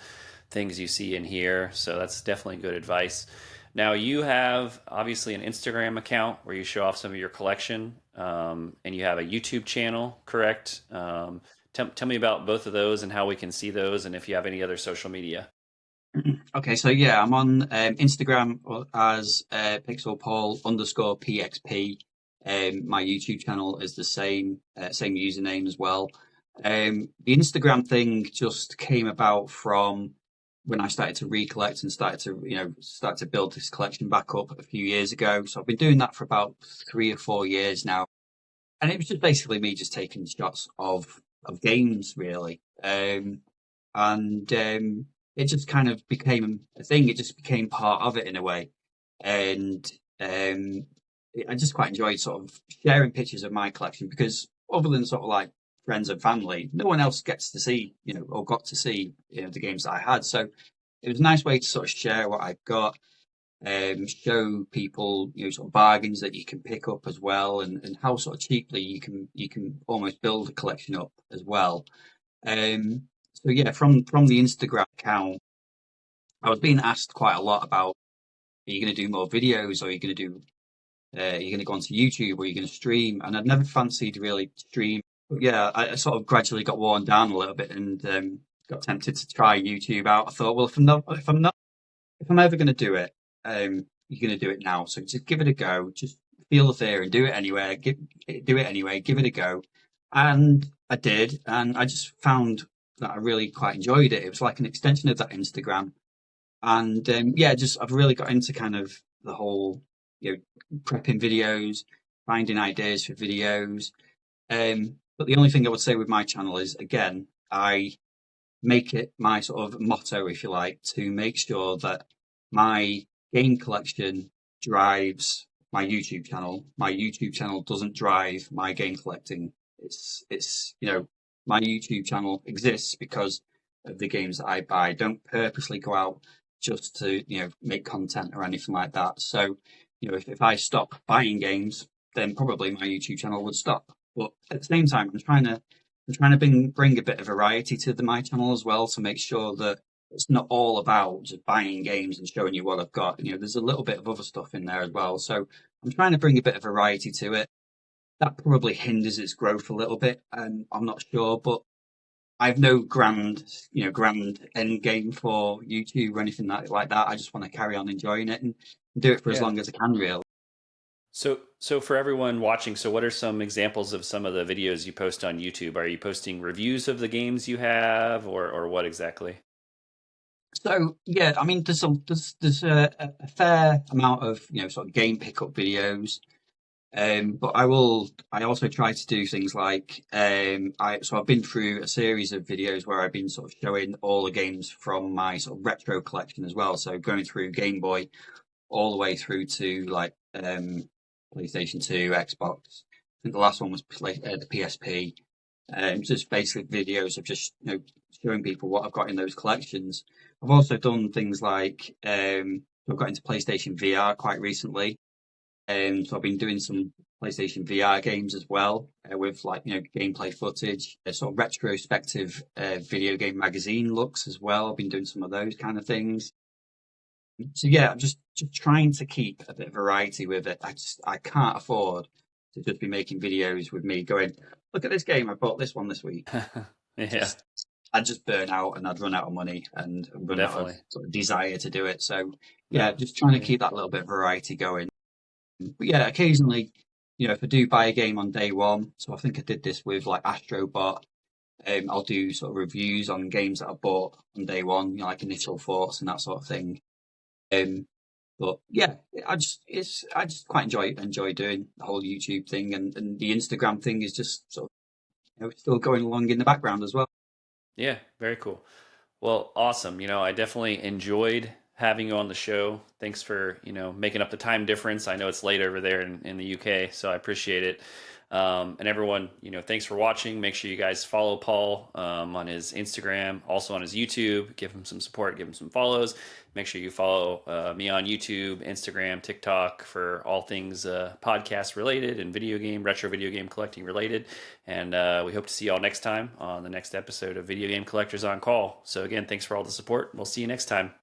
Speaker 1: things you see and hear. So that's definitely good advice. Now you have obviously an Instagram account where you show off some of your collection, and you have a YouTube channel, correct? Tell me about both of those and how we can see those, and if you have any other social media.
Speaker 2: Okay, so yeah, I'm on Instagram as pixelpaul underscore pxp. My YouTube channel is the same username as well. The Instagram thing just came about from when I started to recollect and start to build this collection back up a few years ago. So I've been doing that for about 3 or 4 years now, and it was just basically me just taking shots of games really. And It just kind of became a thing. It just became part of it in a way, and I just quite enjoyed sort of sharing pictures of my collection, because other than sort of like friends and family, no one else gets to see, or got to see, the games that I had. So it was a nice way to sort of share what I've got, show people, sort of bargains that you can pick up as well, and how sort of cheaply you can almost build a collection up as well. So yeah, from the Instagram account, I was being asked quite a lot about, are you going to do more videos, or are you going to do, are you going to go onto YouTube, or are you going to stream? And I'd never fancied really stream. But yeah, I sort of gradually got worn down a little bit, and got tempted to try YouTube out. I thought, well, if I'm ever going to do it, you're going to do it now. So just give it a go. Just feel the fear and do it anyway. Do it anyway. Give it a go. And I did, and I just found that I really quite enjoyed it. It was like an extension of that Instagram, and yeah, just I've really got into kind of the whole, prepping videos, finding ideas for videos. But the only thing I would say with my channel is, again, I make it my sort of motto, if you like, to make sure that my game collection drives my YouTube channel. My YouTube channel doesn't drive my game collecting. It's my YouTube channel exists because of the games that I buy. I don't purposely go out just to make content or anything like that. So if I stop buying games, then probably my YouTube channel would stop. But at the same time, I'm trying to bring a bit of variety to my channel as well, to make sure that it's not all about just buying games and showing you what I've got. There's a little bit of other stuff in there as well. So I'm trying to bring a bit of variety to it. That probably hinders its growth a little bit, and I'm not sure, but I've no grand end game for YouTube or anything like that. I just want to carry on enjoying it and do it for as
Speaker 1: Yeah.
Speaker 2: long as I can, really.
Speaker 1: So for everyone watching, so what are some examples of some of the videos you post on YouTube? Are you posting reviews of the games you have, or what exactly?
Speaker 2: So yeah, I mean, there's a fair amount of sort of game pickup videos, but I also try to do things like I've been through a series of videos where I've been sort of showing all the games from my sort of retro collection as well. So going through Game Boy all the way through to like PlayStation 2, Xbox. I think the last one was the PSP. Just basic videos of just showing people what I've got in those collections. I've also done things like I've got into PlayStation VR quite recently. So I've been doing some PlayStation VR games as well, with like gameplay footage, sort of retrospective video game magazine looks as well. I've been doing some of those kind of things. So yeah, I'm just trying to keep a bit of variety with it. I can't afford to just be making videos with me going, look at this game, I bought this one this week.
Speaker 1: Yeah,
Speaker 2: Just I'd just burn out and I'd run out of money and run out of
Speaker 1: definitely.
Speaker 2: sort of desire to do it. So yeah,
Speaker 1: No.
Speaker 2: just trying to
Speaker 1: Yeah.
Speaker 2: keep that little bit of variety going. But yeah, occasionally, if I do buy a game on day one, so I think I did this with like Astrobot. I'll do sort of reviews on games that I bought on day one, like initial thoughts and that sort of thing. Um, but yeah, I just quite enjoy doing the whole YouTube thing, and the Instagram thing is just sort of still going along in the background as well.
Speaker 1: Yeah, very cool. Well, awesome. I definitely enjoyed having you on the show. Thanks for, making up the time difference. I know it's late over there in the UK, so I appreciate it. And everyone, thanks for watching. Make sure you guys follow Paul on his Instagram, also on his YouTube. Give him some support, give him some follows. Make sure you follow me on YouTube, Instagram, TikTok for all things podcast related and retro video game collecting related. And we hope to see you all next time on the next episode of Video Game Collectors on Call. So, again, thanks for all the support. We'll see you next time.